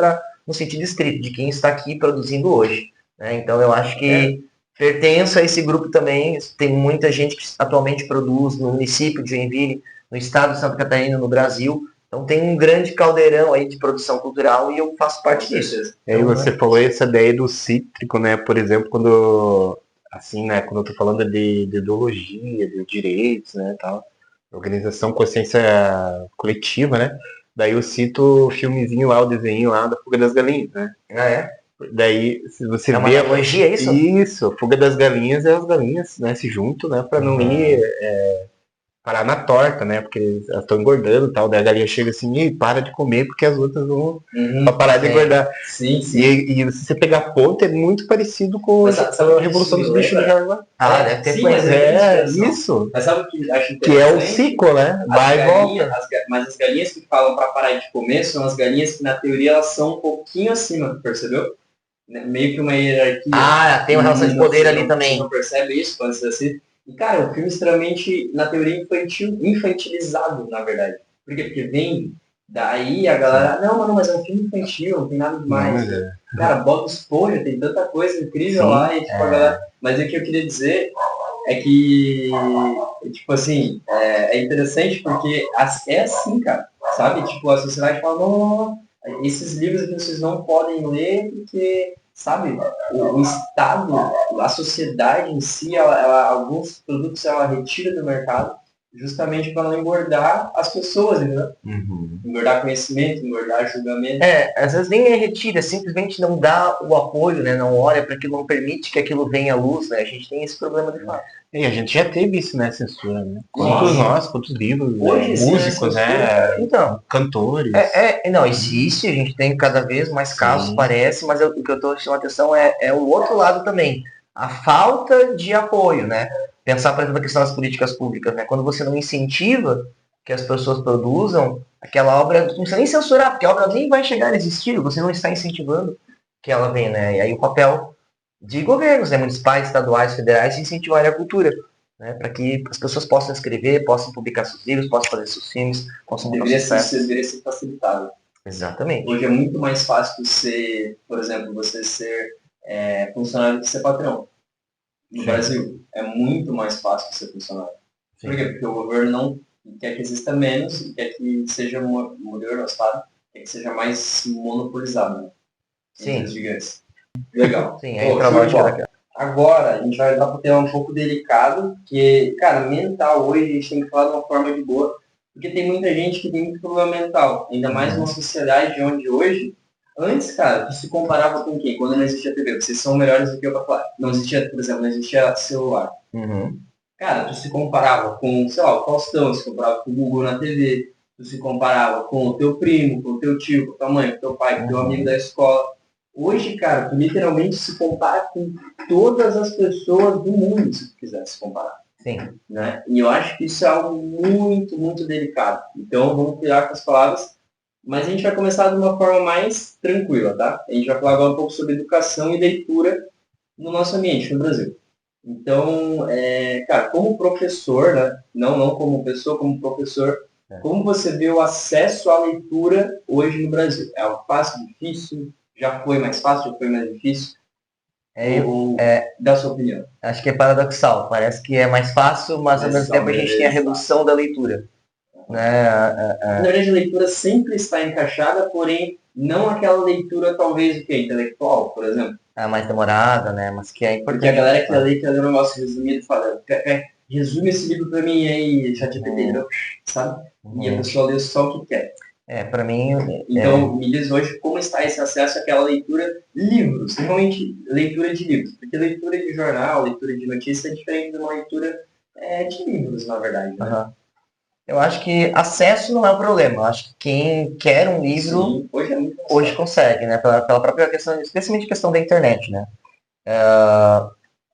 no sentido estrito, de quem está aqui produzindo hoje. Né? Então, eu acho que pertenço a esse grupo também. Tem muita gente que atualmente produz no município de Joinville, no estado de Santa Catarina, no Brasil. Então tem um grande caldeirão aí de produção cultural e eu faço parte disso. E aí você falou essa ideia do cítrico, né? Por exemplo, quando eu tô falando de ideologia, de direitos, né, tal, organização, consciência coletiva, né? Daí eu cito o filmezinho lá, o desenho lá da Fuga das Galinhas, né? Daí, se você vê... uma analogia, é isso? Isso, Fuga das Galinhas é as galinhas, né, se juntam, né, pra não ir parar na torta, né, porque elas estão engordando e tal, daí a galinha chega assim, e para de comer porque as outras vão parar de engordar. Sim. E se você pegar ponto, é muito parecido com a Revolução dos Bichos do Jaguar. Deve ter isso. Mas sabe o que acho interessante? Que é o ciclo, né? Vai e volta. Mas as galinhas que falam para parar de comer são as galinhas que, na teoria, elas são um pouquinho acima, percebeu? Meio que uma hierarquia. Tem uma relação de poder ali também. Você não percebe isso quando você assiste? E, cara, é um filme extremamente, na teoria, infantilizado, na verdade. Por quê? Porque vem daí a galera, não, mas é um filme infantil, não tem nada demais. Cara, Bob Esponja, tem tanta coisa incrível lá, e tipo, a galera... Mas o que eu queria dizer é que, tipo assim, é interessante porque é assim, cara, sabe? Tipo, a sociedade fala, não, esses livros aqui vocês não podem ler porque... Sabe, o Estado, a sociedade em si, alguns produtos ela retira do mercado justamente para não engordar as pessoas, entendeu? Engordar conhecimento, engordar julgamento. Às vezes nem retira, simplesmente não dá o apoio, né? Não olha para aquilo, não permite que aquilo venha à luz, né? A gente tem esse problema de fato. E a gente já teve isso, né, censura, né? Quantos livros, músicos, né? Então, cantores. Não, existe, a gente tem cada vez mais casos, parece, mas o que eu estou chamando a atenção é o outro lado também. A falta de apoio, né? Pensar, por exemplo, a questão das políticas públicas, né? Quando você não incentiva que as pessoas produzam, aquela obra, não precisa nem censurar, porque a obra nem vai chegar a existir, você não está incentivando que ela venha, né? E aí o papel de governos, né, municipais, estaduais, federais, incentivarem a cultura, né, para que as pessoas possam escrever, possam publicar seus livros, possam fazer seus filmes, possam deveria ser facilitado. Exatamente. Hoje é muito mais fácil ser, por exemplo, você ser funcionário do que ser patrão. No Brasil, é muito mais fácil ser funcionário. Por quê? Porque o governo não quer que exista menos e quer que seja moderno, quer que seja mais monopolizado, né? Sim. Gigantes. Legal. Sim, aí entra a lógica daquela. Agora, a gente vai dar para um tema um pouco delicado, que, cara, mental hoje a gente tem que falar de uma forma de boa, porque tem muita gente que tem muito problema mental, ainda mais numa sociedade onde hoje, antes, cara, tu se comparava com quem? Quando não existia TV, vocês são melhores do que eu para falar. Não existia, por exemplo, não existia celular. Cara, tu se comparava com, sei lá, o Faustão, se comparava com o Google na TV, tu se comparava com o teu primo, com o teu tio, com a tua mãe, com o teu pai, com o teu amigo da escola. Hoje, cara, tu literalmente se compara com todas as pessoas do mundo, se tu quiser se comparar. Sim. Né? E eu acho que isso é algo muito, muito delicado. Então, vamos cuidar com as palavras, mas a gente vai começar de uma forma mais tranquila, tá? A gente vai falar agora um pouco sobre educação e leitura no nosso ambiente, no Brasil. Então, cara, como professor, né? Não como pessoa, como professor, como você vê o acesso à leitura hoje no Brasil? É algo fácil, difícil? Já foi mais fácil, já foi mais difícil? Ou da sua opinião? Acho que é paradoxal. Parece que é mais fácil, mas ao mesmo tempo a gente tem a redução da leitura. Né? Na verdade, a leitura sempre está encaixada, porém, não aquela leitura, talvez, o que? Intelectual, por exemplo. É mais demorada, né? Mas que é importante. Porque a galera que lê um negócio resumido fala, resume esse livro pra mim aí, ChatGPT, sabe? E a pessoa lê só o que quer. Para mim... Então, me diz hoje como está esse acesso àquela leitura, livros, principalmente leitura de livros. Porque leitura de jornal, leitura de notícia é diferente de uma leitura de livros, na verdade, né? Eu acho que acesso não é o problema. Eu acho que quem quer um livro, sim, hoje consegue, né? Pela própria questão, especialmente a questão da internet, né?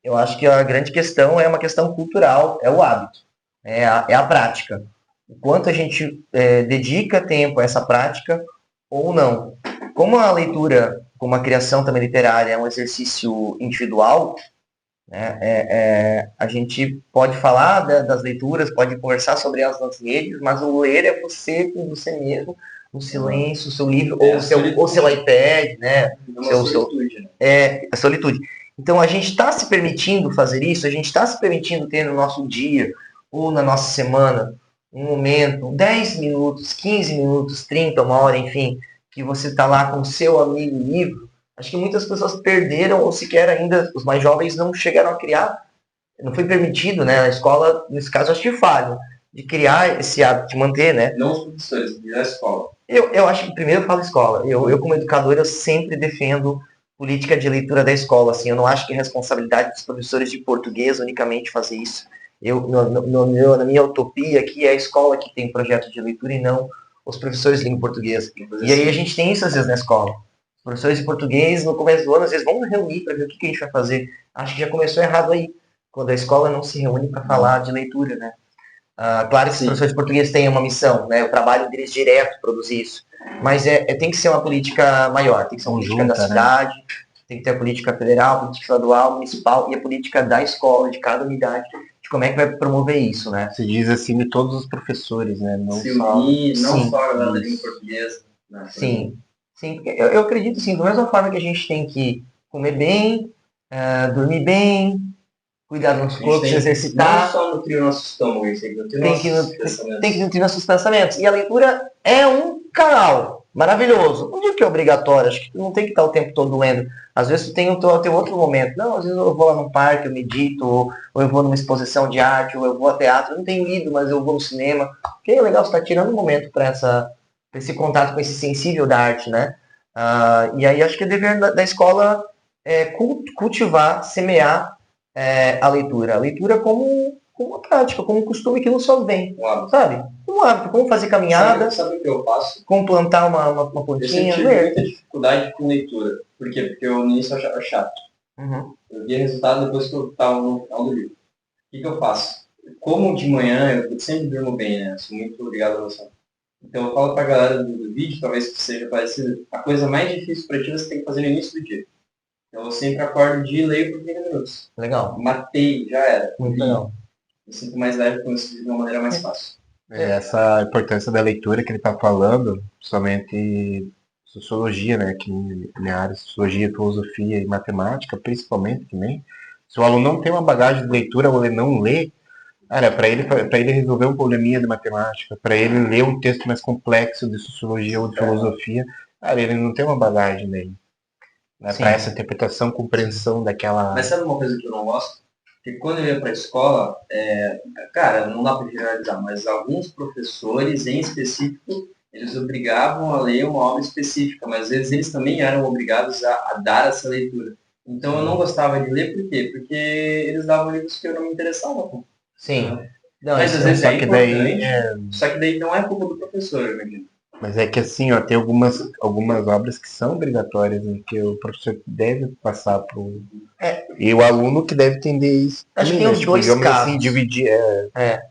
Eu acho que a grande questão é uma questão cultural, é o hábito, é a prática. O quanto a gente dedica tempo a essa prática ou não. Como a leitura, como a criação também literária é um exercício individual, né, a gente pode falar das leituras, pode conversar sobre elas nas redes, mas o ler é você com você mesmo, no silêncio, o seu livro, ou seu iPad, né? A solitude. Então a gente está se permitindo fazer isso, a gente está se permitindo ter no nosso dia, ou na nossa semana, um momento, 10 minutos, 15 minutos, 30, uma hora, enfim, que você está lá com o seu amigo livro. Acho que muitas pessoas perderam, ou sequer ainda, os mais jovens não chegaram a criar, não foi permitido, né? A escola, nesse caso, acho que falha, de criar esse hábito, de manter, né? Não os professores, a escola. Eu acho que primeiro eu falo escola. Eu como educador, eu sempre defendo política de leitura da escola, assim, eu não acho que é responsabilidade dos professores de português unicamente fazer isso. Na minha utopia aqui é a escola que tem projeto de leitura e não os professores de língua portuguesa. E aí a gente tem isso às vezes na escola. Os professores de português, no começo do ano, às vezes vão reunir para ver o que a gente vai fazer. Acho que já começou errado aí, quando a escola não se reúne para falar de leitura, né? Claro que os professores de português têm uma missão, né? O trabalho deles direto produzir isso. Mas tem que ser uma política maior, tem que ser uma política da cidade, né? Tem que ter a política federal, a política estadual, municipal e a política da escola, de cada unidade, de como é que vai promover isso, né? Se diz assim de todos os professores, né? Não só a galera da língua portuguesa. Né? Sim, eu acredito sim, da mesma forma que a gente tem que comer bem, dormir bem, cuidar do nosso corpo, se exercitar. Não só nutrir o nosso estômago, tem que nutrir nossos pensamentos. E a leitura é um canal maravilhoso. Não digo que é obrigatório, acho que não tem que estar o tempo todo lendo. Às vezes tu tem o teu outro momento. Não, às vezes eu vou lá num parque, eu medito, ou eu vou numa exposição de arte, ou eu vou ao teatro. Eu não tenho lido, mas eu vou no cinema. Que é legal, você está tirando um momento para esse contato com esse sensível da arte, né? E aí acho que é dever da escola cultivar, semear a leitura. A leitura como uma prática, como um costume que não só vem, sabe? Um hábito, como fazer caminhada. Sabe o que eu faço? Como plantar uma plantinha. Eu sempre tive muita dificuldade com leitura. Por quê? Porque eu no início achava chato. Eu via resultado depois que eu estava no final do livro. O que eu faço? Como de manhã, eu sempre durmo bem, né? Sou muito ligado à noção. Então eu falo pra galera do vídeo, talvez que seja parecido, a coisa mais difícil para ti você tem que fazer no início do dia. Então eu sempre acordo de dia e leio por 30 minutos. Legal. Matei, já era. Muito legal. Me sinto mais leve com isso de uma maneira mais fácil. Essa importância da leitura que ele está falando, somente sociologia, né, que minha área, sociologia, filosofia e matemática, principalmente também, se o aluno não tem uma bagagem de leitura ou ele não lê, cara, para ele resolver um probleminha de matemática, para ele ler um texto mais complexo de sociologia ou de filosofia, cara, ele não tem uma bagagem daí. Né, para essa interpretação, compreensão daquela... Mas sabe uma coisa que eu não gosto? Porque quando eu ia para a escola, cara, não dá para generalizar, mas alguns professores em específico, eles obrigavam a ler uma obra específica, mas às vezes eles também eram obrigados a dar essa leitura. Então eu não gostava de ler, por quê? Porque eles davam livros que eu não me interessava. Sim. Não, mas às vezes só que daí não é culpa do professor, eu imagino. Mas é que assim, ó, tem algumas obras que são obrigatórias, né, que o professor deve passar pro... E o aluno que deve entender isso. Acho que tem os dois casos. Assim, dividir,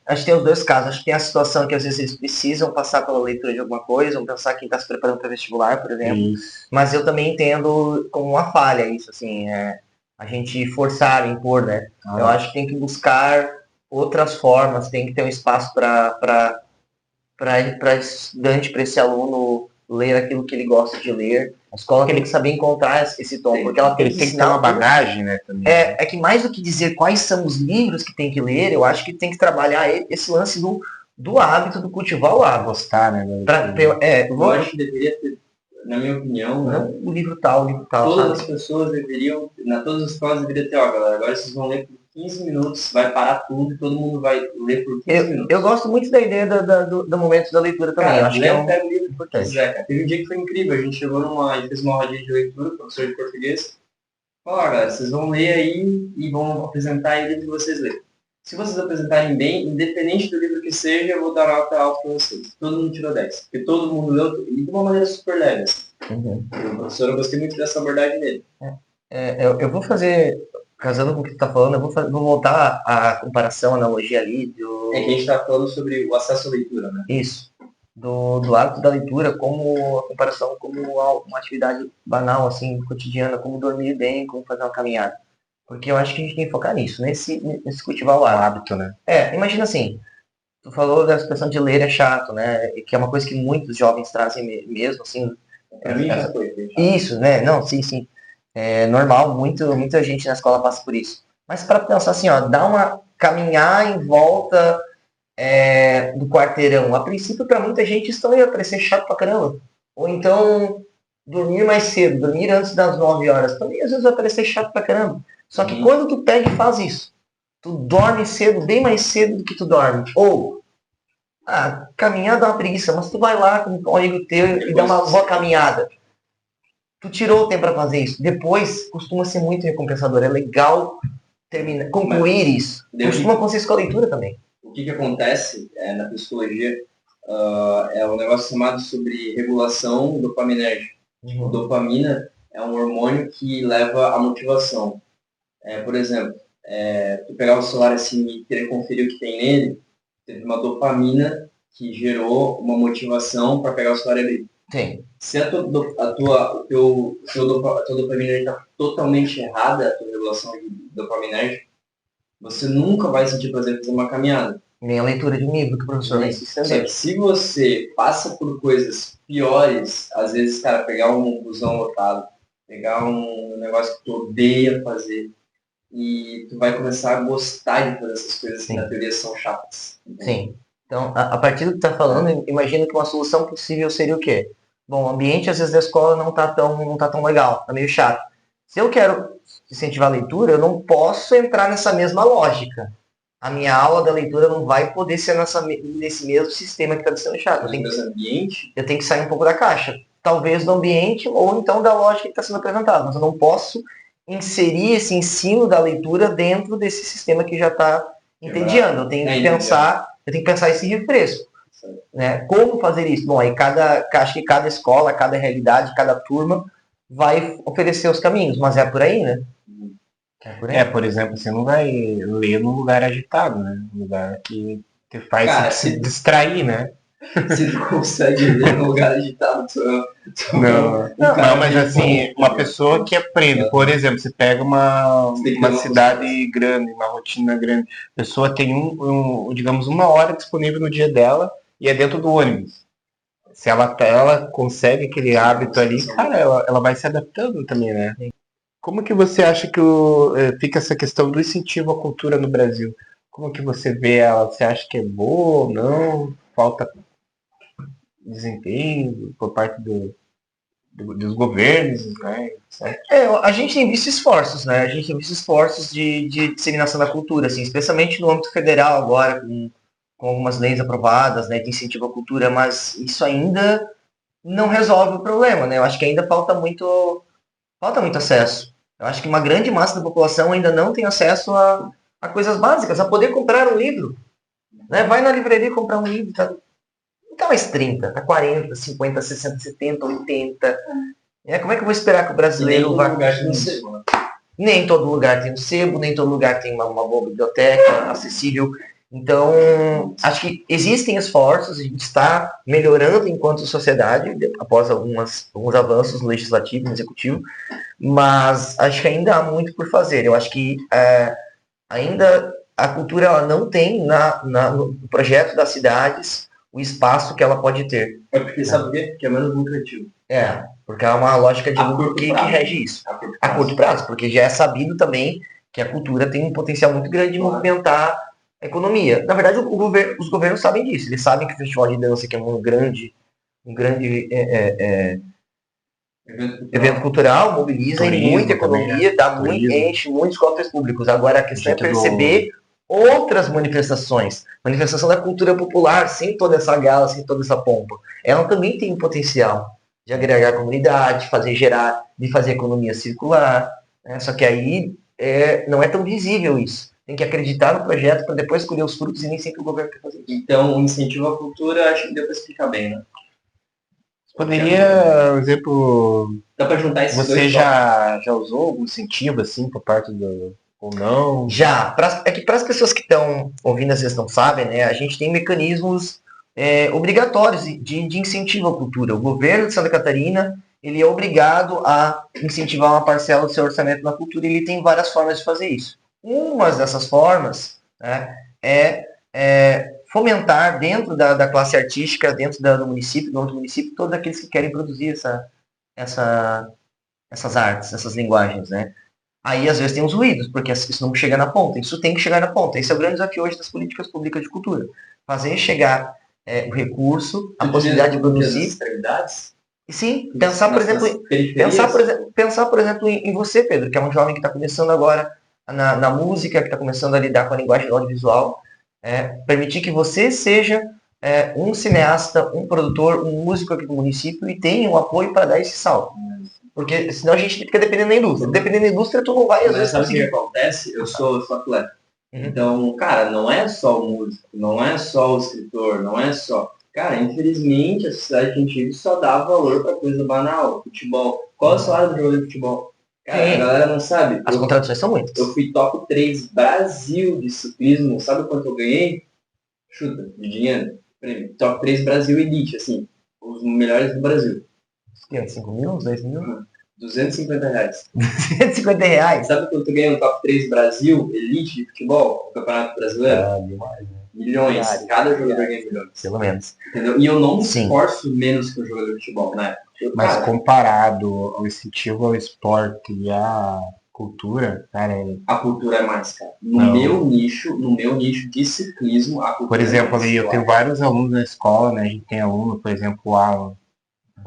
acho que tem os dois casos. Acho que tem a situação que às vezes eles precisam passar pela leitura de alguma coisa, vamos pensar quem está se preparando para vestibular, por exemplo. Isso. Mas eu também entendo como uma falha isso, assim, a gente forçar, impor, né? Eu acho que tem que buscar outras formas, tem que ter um espaço para estudante, para esse aluno ler aquilo que ele gosta de ler. A escola tem que saber encontrar esse tom, porque ela tem que ter uma bagagem, né? Também. É que mais do que dizer quais são os livros que tem que ler, eu acho que tem que trabalhar esse lance do hábito, do cultivar o hábito. Gostar, né? Eu acho que deveria ter, na minha opinião, né? O livro tal. Todas as pessoas deveriam, todas as escolas deveriam ter, galera, agora vocês vão ler por 15 minutos, vai parar tudo e todo mundo vai ler por 15 minutos. Eu gosto muito da ideia do momento da leitura também. Cara, eu acho que pega o livro importante. Teve um dia que foi incrível, a gente chegou fez uma rodinha de leitura, professor de português. Falou, galera, vocês vão ler aí e vão apresentar o livro que vocês lerem. Se vocês apresentarem bem, independente do livro que seja, eu vou dar nota alta para vocês. Todo mundo tirou 10. Porque todo mundo leu e de uma maneira super leve. Assim. O professor, eu gostei muito dessa abordagem dele. Eu vou fazer, casando com o que tu está falando, eu vou voltar à comparação, a analogia ali. É que a gente está falando sobre o acesso à leitura, né? Isso. Do hábito da leitura, como a comparação como uma atividade banal, assim, cotidiana, como dormir bem, como fazer uma caminhada. Porque eu acho que a gente tem que focar nisso, nesse cultivar o hábito, né? Imagina assim, tu falou da expressão de ler é chato, né? Que é uma coisa que muitos jovens trazem mesmo, assim. Pra mim já foi. Isso, né? Não, sim. É normal, muita gente na escola passa por isso. Mas para pensar assim, ó, dá uma caminhar em volta do quarteirão. A princípio, para muita gente, isso também vai parecer chato pra caramba. Ou então, dormir mais cedo, dormir antes das 9 horas, também às vezes vai parecer chato pra caramba. Só que quando tu pega e faz isso, tu dorme cedo, bem mais cedo do que tu dorme. Ou, caminhar dá uma preguiça, mas tu vai lá com um amigo teu e dá uma boa caminhada. Tu tirou o tempo para fazer isso. Depois, costuma ser muito recompensador. É legal concluir isso. Costuma acontecer com a leitura também. O que acontece na psicologia é um negócio chamado sobre regulação dopaminérgica. A dopamina é um hormônio que leva à motivação. Por exemplo, tu pegar o celular assim e querer conferir o que tem nele, teve uma dopamina que gerou uma motivação para pegar o celular e abrir. Sim. Se a tua dopamina está totalmente errada, a tua regulação de dopaminérgica, você nunca vai sentir prazer em fazer uma caminhada. Nem a leitura de um livro que o professor vai Só que se você passa por coisas piores, às vezes, cara, pegar um busão lotado, pegar um negócio que tu odeia fazer, e tu vai começar a gostar de fazer essas coisas que na teoria são chatas. Sim. Então, a partir do que tu tá falando, imagino que uma solução possível seria o quê? Bom, o ambiente, às vezes, da escola não tá tão legal, tá meio chato. Se eu quero incentivar a leitura, eu não posso entrar nessa mesma lógica. A minha aula da leitura não vai poder ser nesse mesmo sistema que está sendo chato. Eu tenho que sair um pouco da caixa. Talvez do ambiente ou então da lógica que está sendo apresentada. Mas eu não posso inserir esse ensino da leitura dentro desse sistema que já está entediando. Eu tenho que pensar esse refresco. Né? Como fazer isso? Bom, aí acho que cada escola, cada realidade, cada turma vai oferecer os caminhos, mas é por aí, né? Por exemplo, você não vai ler num lugar agitado, né? Um lugar que te faz se distrair, né? Você não consegue ler num lugar agitado. Não, mas assim, uma pessoa que aprende, por exemplo, você pega uma cidade grande, uma rotina grande, a pessoa tem digamos, 1 hora disponível no dia dela e é dentro do ônibus. Se ela consegue aquele hábito ali, cara, ela vai se adaptando também, né? Como que você acha que fica essa questão do incentivo à cultura no Brasil? Como que você vê ela? Você acha que é boa ou não? Falta desempenho por parte dos governos, né? A gente tem visto esforços, né? A gente tem visto esforços de disseminação da cultura, assim, especialmente no âmbito federal agora, com algumas leis aprovadas, né, de incentivo à cultura, mas isso ainda não resolve o problema, né? Eu acho que ainda falta muito acesso. Eu acho que uma grande massa da população ainda não tem acesso a coisas básicas, a poder comprar um livro. Né? Vai na livraria comprar um livro, tá? Não tá mais 30, tá 40, 50, 60, 70, 80. Como é que eu vou esperar que o brasileiro vá... Nem em todo lugar tem um sebo, nem em todo lugar tem uma boa biblioteca acessível. Então, acho que existem esforços, a gente está melhorando enquanto sociedade, após alguns avanços no legislativo, no executivo, mas acho que ainda há muito por fazer. Eu acho que ainda a cultura ela não tem no projeto das cidades o espaço que ela pode ter. É porque sabe por quê? Porque é menos lucrativo. Porque é uma lógica de A lucro curto que prazo. rege isso. A A curto prazo, porque já é sabido também que a cultura tem um potencial muito grande de movimentar a economia. Na verdade, os governos sabem disso. Eles sabem que o festival de dança, que é um grande evento cultural, mobiliza Turismo muita também, economia, né? dá Turismo. enche muitos cofres públicos. Agora, a questão é Gente perceber outras manifestações. Manifestação da cultura popular, sem toda essa gala, sem toda essa pompa. Ela também tem um potencial de agregar a comunidade, de fazer a economia circular. Né? Só que aí não é tão visível isso. Tem que acreditar no projeto para depois colher os frutos e nem sempre o governo quer fazer isso. Então, o incentivo à cultura, acho que deu para explicar bem, né? Poderia, por exemplo, Dá para juntar esses você dois já usou algum incentivo assim por parte do ou não? Já, é que para as pessoas que estão ouvindo, às vezes não sabem, né? A gente tem mecanismos obrigatórios de incentivo à cultura. O governo de Santa Catarina, ele é obrigado a incentivar uma parcela do seu orçamento na cultura e ele tem várias formas de fazer isso. Uma dessas formas, né, é fomentar dentro da classe artística, dentro do município, do outro município, todos aqueles que querem produzir essas artes, essas linguagens, né? Aí, às vezes, tem os ruídos, porque isso não chega na ponta. Isso tem que chegar na ponta. Esse é o grande desafio hoje das políticas públicas de cultura. Fazer chegar o recurso, a possibilidade de produzir. E sim, pensar, por exemplo, em você, Pedro, que é um jovem que está começando agora na música, que está começando a lidar com a linguagem audiovisual. Permitir que você seja um cineasta, um produtor, um músico aqui do município e tenha um apoio para dar esse salto. Porque senão a gente fica dependendo da indústria. Dependendo da indústria, tu não vai, às vezes, sabe conseguir. O que acontece? Eu sou atleta. Então, cara, não é só o músico, não é só o escritor, não é só... Cara, infelizmente, a sociedade que a gente vive só dá valor pra coisa banal. Futebol. Qual é o salário do jogador de futebol? Cara, a galera não sabe. As contradições são muitas. Eu fui top 3 Brasil de ciclismo. Sabe quanto eu ganhei? Chuta, de dinheiro. Prêmio. Top 3 Brasil Elite, assim. Os melhores do Brasil. 5 mil? 2 mil? R$250. 250 reais? Sabe quanto ganha no top 3 Brasil Elite de futebol? O Campeonato Brasileiro? Demais, né? Milhões. Cada jogador ganha milhões. Pelo menos. Entendeu? E eu não me esforço menos que um jogador de futebol, né? Mas comparado ao incentivo ao esporte e à cultura, cara, a cultura é mais, cara. No meu nicho de ciclismo, a cultura por exemplo, é mais. ali eu tenho vários alunos na escola, né? A gente tem aluno, por exemplo, o Alan.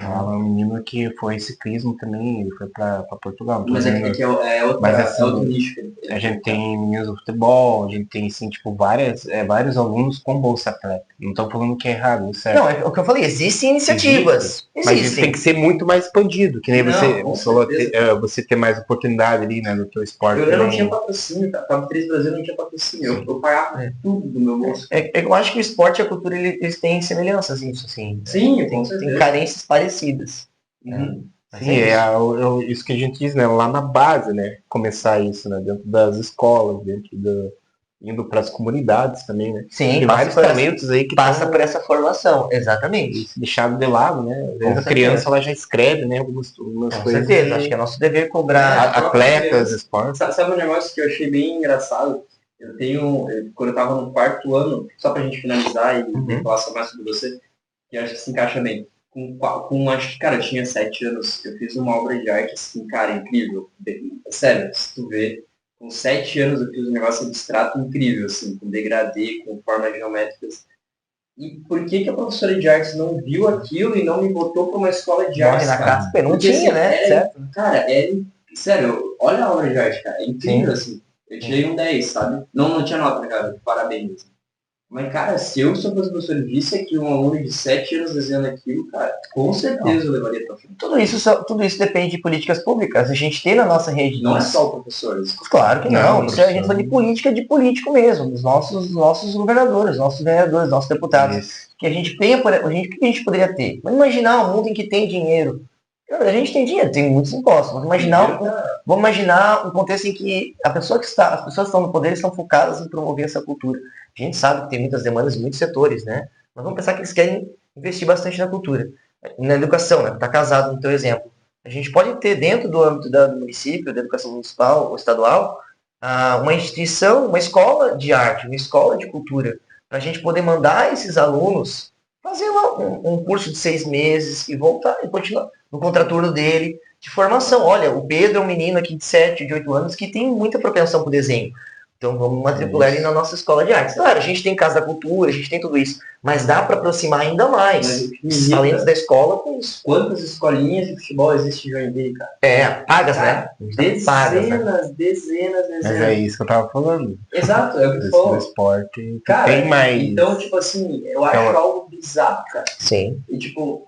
O Alan é um menino que foi ciclismo também, ele foi para Portugal. Mas é outro nicho. A gente tem meninos do futebol, a gente tem, assim, tipo, vários alunos com bolsa atleta. Não estou falando que é errado, certo? Não, é o que eu falei, existem iniciativas. Mas isso tem que ser muito mais expandido, que nem você ter mais oportunidade ali, né, no teu esporte. Eu não tinha patrocínio, tá? Top 3 Brasil não tinha patrocínio. Eu pagava tudo do meu bolso. Eu acho que o esporte e a cultura, eles têm semelhanças nisso, assim. Sim, tem carências parecidas. Sim, isso que a gente diz, né? Lá na base, né? Começar isso, né? Dentro das escolas, indo para as comunidades também, né? Sim, tem vários talentos aí que passa por essa formação, exatamente. Deixado de lado, né? Às vezes a criança ela já escreve, né? Algumas coisas. Com certeza, acho que é nosso dever cobrar atletas, esportes. Sabe um negócio que eu achei bem engraçado? Quando eu tava no 4º ano, só pra gente finalizar e falar só mais sobre você, que acho que se encaixa bem. Acho que, cara, eu tinha 7 anos, eu fiz uma obra de arte, assim, cara, incrível. Sério, se tu vê, com 7 anos eu fiz um negócio abstrato incrível, assim, com degradê, com formas geométricas. E por que a professora de artes não viu aquilo e não me botou pra uma escola de artes, cara? Não tinha, né? Certo. Cara, sério, olha a obra de arte, cara, é incrível, assim. Eu tirei um 10, sabe? Não tinha nota, cara, parabéns. Mas, cara, se eu sou professor visse aqui um aluno de 7 anos desenhando aquilo, cara, com certeza eu levaria pra frente. Tudo isso depende de políticas públicas. A gente tem na nossa rede. Não é só o professor. Claro que não. Isso a gente fala de política de político mesmo. Dos nossos governadores, nossos vereadores, nossos deputados. Isso. Que a gente tenha, o que a gente poderia ter? Mas imaginar um mundo em que tem dinheiro. A gente tem dinheiro, tem muitos impostos. Vamos imaginar um contexto em que as pessoas que estão no poder estão focadas em promover essa cultura. A gente sabe que tem muitas demandas em muitos setores, né? Mas vamos pensar que eles querem investir bastante na cultura. Na educação, né? Está casado no teu exemplo. A gente pode ter dentro do âmbito do município, da educação municipal ou estadual, uma instituição, uma escola de arte, uma escola de cultura, para a gente poder mandar esses alunos fazer um curso de 6 meses e voltar e continuar no contraturno dele de formação. Olha, o Pedro é um menino aqui de 7, de 8 anos que tem muita propensão para o desenho. Então vamos matricular ele na nossa escola de artes. Claro, a gente tem Casa da Cultura, a gente tem tudo isso, mas dá para aproximar ainda mais os talentos da escola com isso. Quantas escolinhas de futebol existem em Joinville, cara? Pagas, cara, né? Dezenas. Mas é isso que eu tava falando. Exato, é o que tu falou. No esporte, cara, tem mais... Então, tipo assim, eu acho algo bizarro, cara. Sim. E tipo...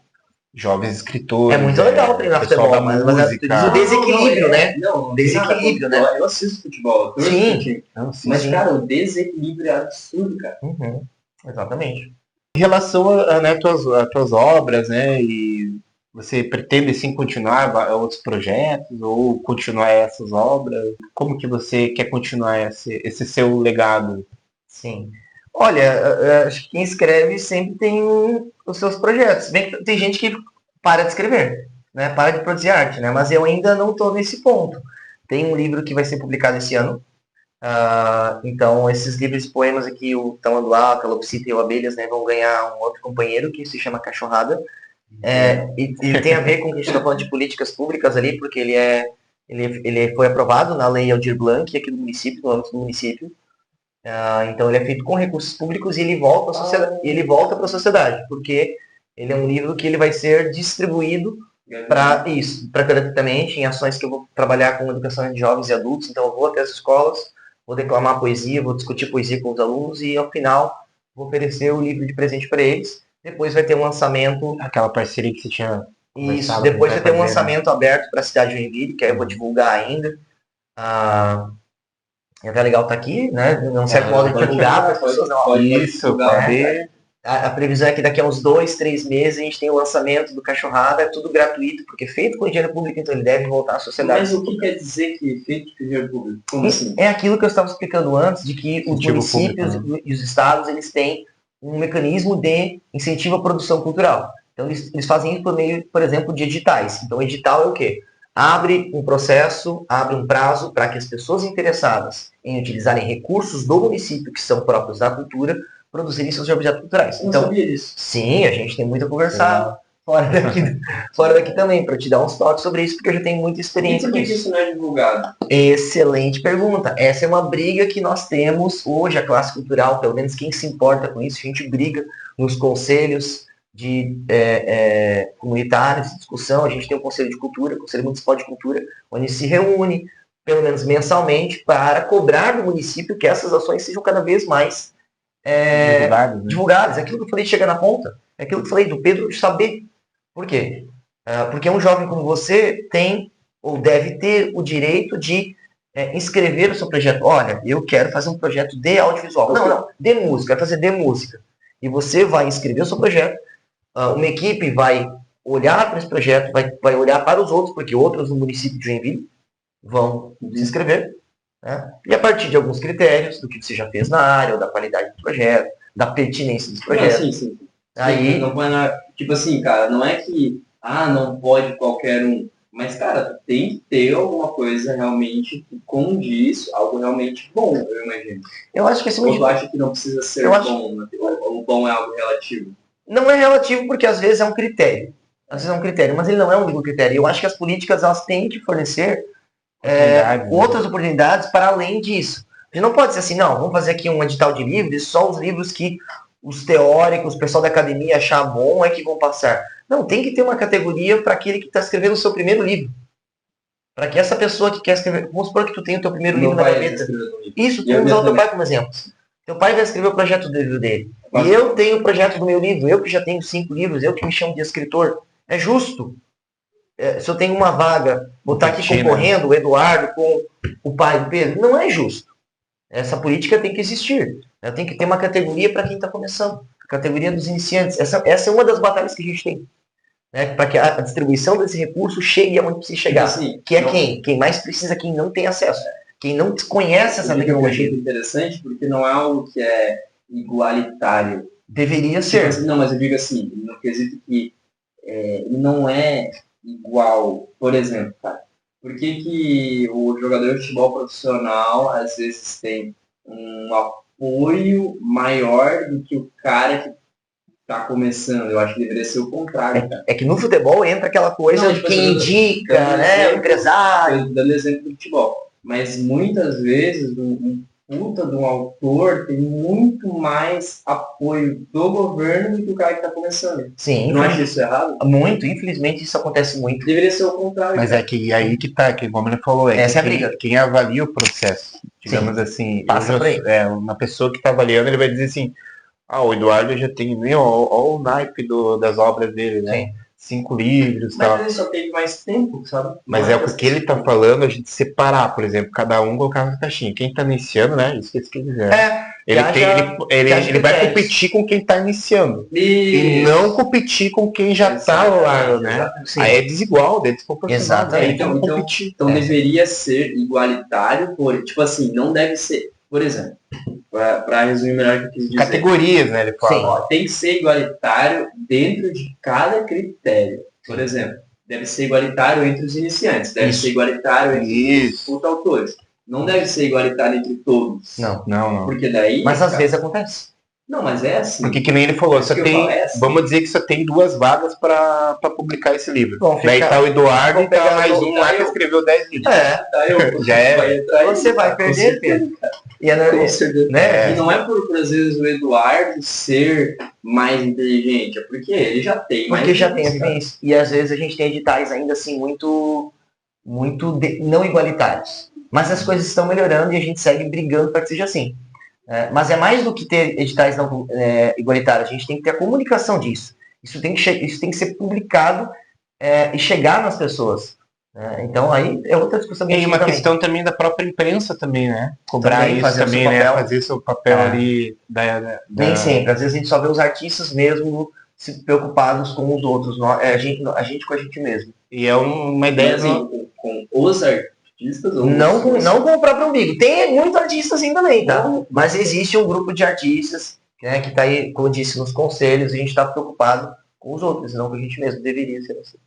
Jovens escritores. É muito legal treinar futebol, mas o desequilíbrio, né? Não, desequilíbrio, né? Eu assisto futebol, eu sim. Mas, cara, o desequilíbrio é absurdo, cara. Uhum. Exatamente. Em relação a tuas obras, né? E você pretende, sim, continuar outros projetos ou continuar essas obras? Como que você quer continuar esse seu legado? Sim. Olha, acho que quem escreve sempre tem os seus projetos. Bem que tem gente que para de escrever, né? Para de produzir arte, né? Mas eu ainda não estou nesse ponto. Tem um livro que vai ser publicado esse ano. Então, esses livros de poemas aqui, o Tamanduá, a Calopsita e o Abelhas, né, vão ganhar um outro companheiro que se chama Cachorrada. E tem a ver com o que a gente está falando de políticas públicas ali, porque ele foi aprovado na Lei Aldir Blanc aqui do município, no âmbito do município. Então ele é feito com recursos públicos e ele volta para a sociedade, porque ele é um livro que ele vai ser distribuído para isso, para gratuitamente, em ações que eu vou trabalhar com educação de jovens e adultos. Então eu vou até as escolas, vou declamar poesia, vou discutir poesia com os alunos e ao final vou oferecer o livro de presente para eles. Depois vai ter um lançamento. Aquela parceria que você tinha. Isso, depois vai ter um lançamento aberto para a cidade de Joinville, que aí eu vou divulgar ainda. É até legal estar aqui, né? De um certo modo de divulgar para as pessoas. Isso, pode. A previsão é que daqui a uns 2, 3 meses a gente tem o lançamento do Cachorrada, é tudo gratuito, porque é feito com dinheiro público, então ele deve voltar à sociedade. Mas o que quer dizer que é feito com dinheiro público? Como assim? É aquilo que eu estava explicando antes, de que os municípios e os estados, eles têm um mecanismo de incentivo à produção cultural. Então eles fazem isso por meio, por exemplo, de editais. Então edital é o quê? Abre um processo, abre um prazo para que as pessoas interessadas em utilizarem recursos do município, que são próprios da cultura, produzirem seus objetos culturais. Eu não sabia disso. Sim, a gente tem muito a conversar fora daqui também, para te dar uns toques sobre isso, porque eu já tenho muita experiência com isso. E por que isso não é divulgado? Excelente pergunta. Essa é uma briga que nós temos hoje, a classe cultural, pelo menos quem se importa com isso, a gente briga nos conselhos comunitários de discussão. A gente tem o Conselho de Cultura, o Conselho Municipal de Cultura, onde se reúne, pelo menos mensalmente, para cobrar do município que essas ações sejam cada vez mais divulgadas. É aquilo que eu falei de chegar na ponta. É aquilo que eu falei do Pedro de saber. Por quê? Porque um jovem como você tem, ou deve ter, o direito de inscrever o seu projeto. Olha, eu quero fazer um projeto de audiovisual. Não, de música, quero fazer de música. E você vai inscrever o seu projeto, uma equipe vai olhar para esse projeto, vai olhar para os outros, porque outros no município de Joinville vão se inscrever, né? E a partir de alguns critérios, do que você já fez na área, ou da qualidade do projeto, da pertinência dos projetos. Sim. Aí, não põe tipo assim, cara, não é que não pode qualquer um, mas, cara, tem que ter alguma coisa realmente que condiz, algo realmente bom, eu imagino. Eu acho que esse Ou tu acha que não precisa ser bom, o bom é algo relativo? Não é relativo porque às vezes é um critério. Às vezes é um critério, mas ele não é um único critério. Eu acho que as políticas elas têm que fornecer outras oportunidades para além disso. A gente não pode ser assim, não, vamos fazer aqui um edital de livros, só os livros que os teóricos, o pessoal da academia achar bom é que vão passar. Não, tem que ter uma categoria para aquele que está escrevendo o seu primeiro livro. Para que essa pessoa que quer escrever... Vamos supor que tu tem o teu primeiro livro na gaveta. Isso, tu usa o teu pai como exemplo. Teu pai vai escrever o projeto do livro dele. E eu tenho o projeto do meu livro. Eu que já tenho 5 livros, eu que me chamo de escritor. É justo. Se eu tenho uma vaga, vou estar aqui concorrendo, o Eduardo com o pai do Pedro. Não é justo. Essa política tem que existir. Tem que ter uma categoria para quem está começando. A categoria dos iniciantes. Essa é uma das batalhas que a gente tem. Para que a distribuição desse recurso chegue aonde precisa chegar. Assim, que é quem? Quem mais precisa, quem não tem acesso. Quem não conhece essa tecnologia. É interessante porque não é algo que é igualitário. Deveria ser. Assim, não, mas eu digo assim, no quesito que não é igual. Por exemplo, cara, por que o jogador de futebol profissional às vezes tem um apoio maior do que o cara que tá começando. Eu acho que deveria ser o contrário, cara. É que no futebol entra aquela coisa Não, de tipo, quem indica, né? O empresário. Tô dando exemplo do futebol. Mas muitas vezes um puta de um autor tem muito mais apoio do governo do que o cara que tá começando. Sim. Não acha isso errado? Muito, infelizmente isso acontece muito. Deveria ser o contrário. Mas é que aí que tá, que como ele falou, Essa é a quem, briga. quem avalia o processo, digamos assim, Passa por aí. uma pessoa que está avaliando, ele vai dizer assim, o Eduardo já tem, olha o naipe das obras dele, né? Sim. 5 livros e Mas tal. ele só teve mais tempo, sabe? Mas é o que ele tá falando, a gente separar, por exemplo, cada um colocar na caixinha. Quem tá iniciando, né? Isso que ele quiser. Ele vai competir com quem tá iniciando. E não competir com quem já tá lá, né? Sim. Aí é desigual, é desproporcional. Exatamente. Então deveria ser igualitário, tipo assim, não deve ser. Por exemplo, para resumir melhor o que eu quis dizer. Categorias, né? Ele fala. Sim, tem que ser igualitário dentro de cada critério. Por exemplo, deve ser igualitário entre os iniciantes, deve ser igualitário entre os autores. Não deve ser igualitário entre todos. Não. Porque daí... Mas às vezes acontece. Não, mas é assim. Porque que nem ele falou, só tem, vamos dizer que só tem 2 vagas para publicar esse livro. Bom, daí tá o Eduardo e tá mais um lá que escreveu 10 livros. Já é. Você vai perder, Pedro. E E não é por às vezes o Eduardo ser mais inteligente, é porque ele já tem mais. Porque já tem a vivência. E às vezes a gente tem editais ainda assim muito não igualitários. Mas as coisas estão melhorando e a gente segue brigando para que seja assim. Mas é mais do que ter editais não igualitários, a gente tem que ter a comunicação disso. Isso tem que ser publicado e chegar nas pessoas. Então aí é outra discussão. E uma questão também da própria imprensa também, né? Cobrar também, isso fazer também, né? Fazer seu papel ali. Nem sempre, às vezes a gente só vê os artistas mesmo se preocupados com os outros, a gente com a gente mesmo. E é uma ideia assim, com os artistas. Não com o próprio umbigo. Tem muito artista assim também, tá? Mas existe um grupo de artistas, né, que tá aí, como eu disse, nos conselhos, e a gente está preocupado com os outros, não com a gente mesmo. Deveria ser assim.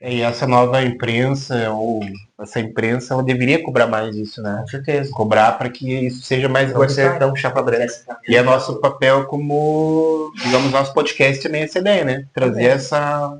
E essa nova imprensa, ou essa imprensa, ela deveria cobrar mais isso, né? Com certeza. Cobrar para que isso seja mais igualitário. Então, chapa branca. E é nosso papel como, digamos, nosso podcast também essa ideia, né? Trazer essa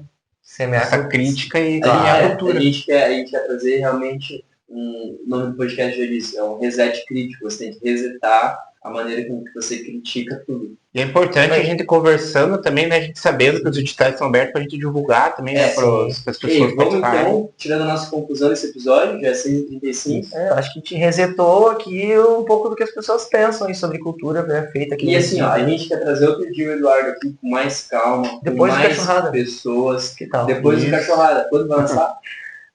crítica e a cultura. A gente quer trazer realmente... o nome do podcast já disse, é um reset crítico, você tem que resetar a maneira com que você critica tudo. E é importante a gente conversando também, né, a gente sabendo que os editais estão abertos para a gente divulgar também, né, para as pessoas vamos então, tirando a nossa conclusão desse episódio, já é 6h35. Acho que te resetou aqui um pouco do que as pessoas pensam sobre cultura feita aqui. E assim, a gente quer trazer outro dia o Eduardo aqui com mais calma, depois com mais pessoas. Que tal? Depois do Cachorrada. Quando vai lançar?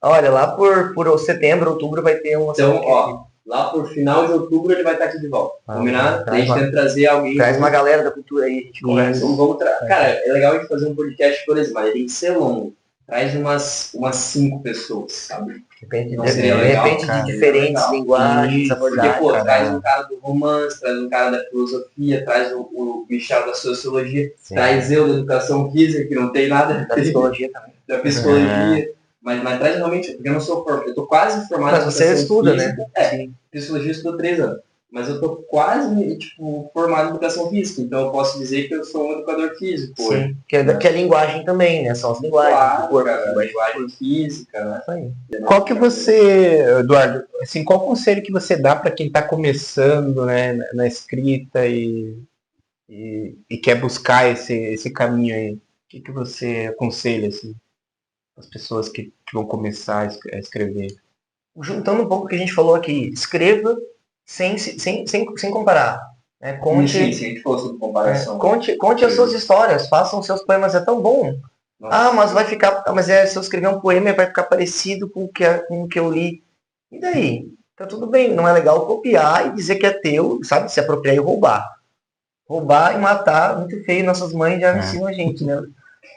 Olha, lá por setembro, outubro vai ter uma... Então, lá por final de outubro ele vai estar aqui de volta. Combinado? A gente tenta trazer alguém... Traz uma galera da cultura aí, a gente conversa. Cara, é legal a gente fazer um podcast, por exemplo, ele tem que ser longo. Traz umas 5 pessoas, sabe? De repente de diferentes linguagens, abordagens. Porque, traz um cara do romance, traz um cara da filosofia, traz o Michel da sociologia, traz eu da educação física, que não tem nada da psicologia também. Da psicologia. Mas traz realmente, porque eu não sou formado, eu tô quase formado em educação estuda, física, né? Psicologia eu estudo 3 anos. Mas eu tô quase, formado em educação física, então eu posso dizer que eu sou um educador físico. Sim, que é linguagem também, né? São as linguagens do corpo. Linguagem física, né? Isso aí. Qual que você, Eduardo, assim, qual conselho que você dá para quem está começando, né, na escrita e quer buscar esse caminho aí? O que você aconselha, assim, as pessoas que vão começar a escrever? Juntando um pouco o que a gente falou aqui, escreva sem comparar. Né? Conte, a gente falou sobre comparação. Conte as suas histórias, façam os seus poemas, é tão bom. Nossa. Mas vai ficar. Se eu escrever um poema vai ficar parecido com o que eu li. E daí? Tá tudo bem, não é legal copiar e dizer que é teu, sabe? Se apropriar e roubar. Roubar e matar, muito feio, nossas mães já ensinam a gente, né?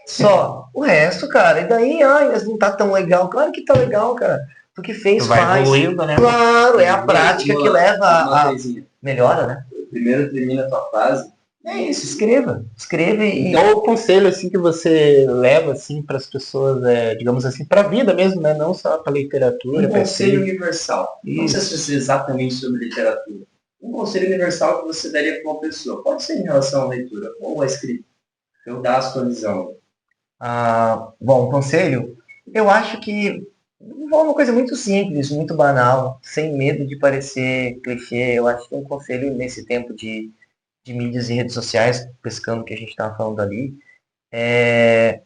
Só. O resto, cara, e daí, mas não tá tão legal. Claro que tá legal, cara. Tu que fez, vai evoluindo, né? Claro, é a prática que leva a melhora, né? Primeiro termina a tua frase. É isso, escreva. Escreve e... Qual o conselho, assim, que você leva, assim, para as pessoas, digamos assim, para a vida mesmo, né? Não só para literatura. Um conselho universal. Isso. Não precisa ser exatamente sobre literatura. Um conselho universal que você daria para uma pessoa. Pode ser em relação à leitura ou à escrita. Eu dar a sua visão. Bom, conselho, eu acho que vou falar uma coisa muito simples, muito banal, sem medo de parecer clichê. Eu acho que um conselho nesse tempo de mídias e redes sociais, pescando o que a gente estava falando ali, é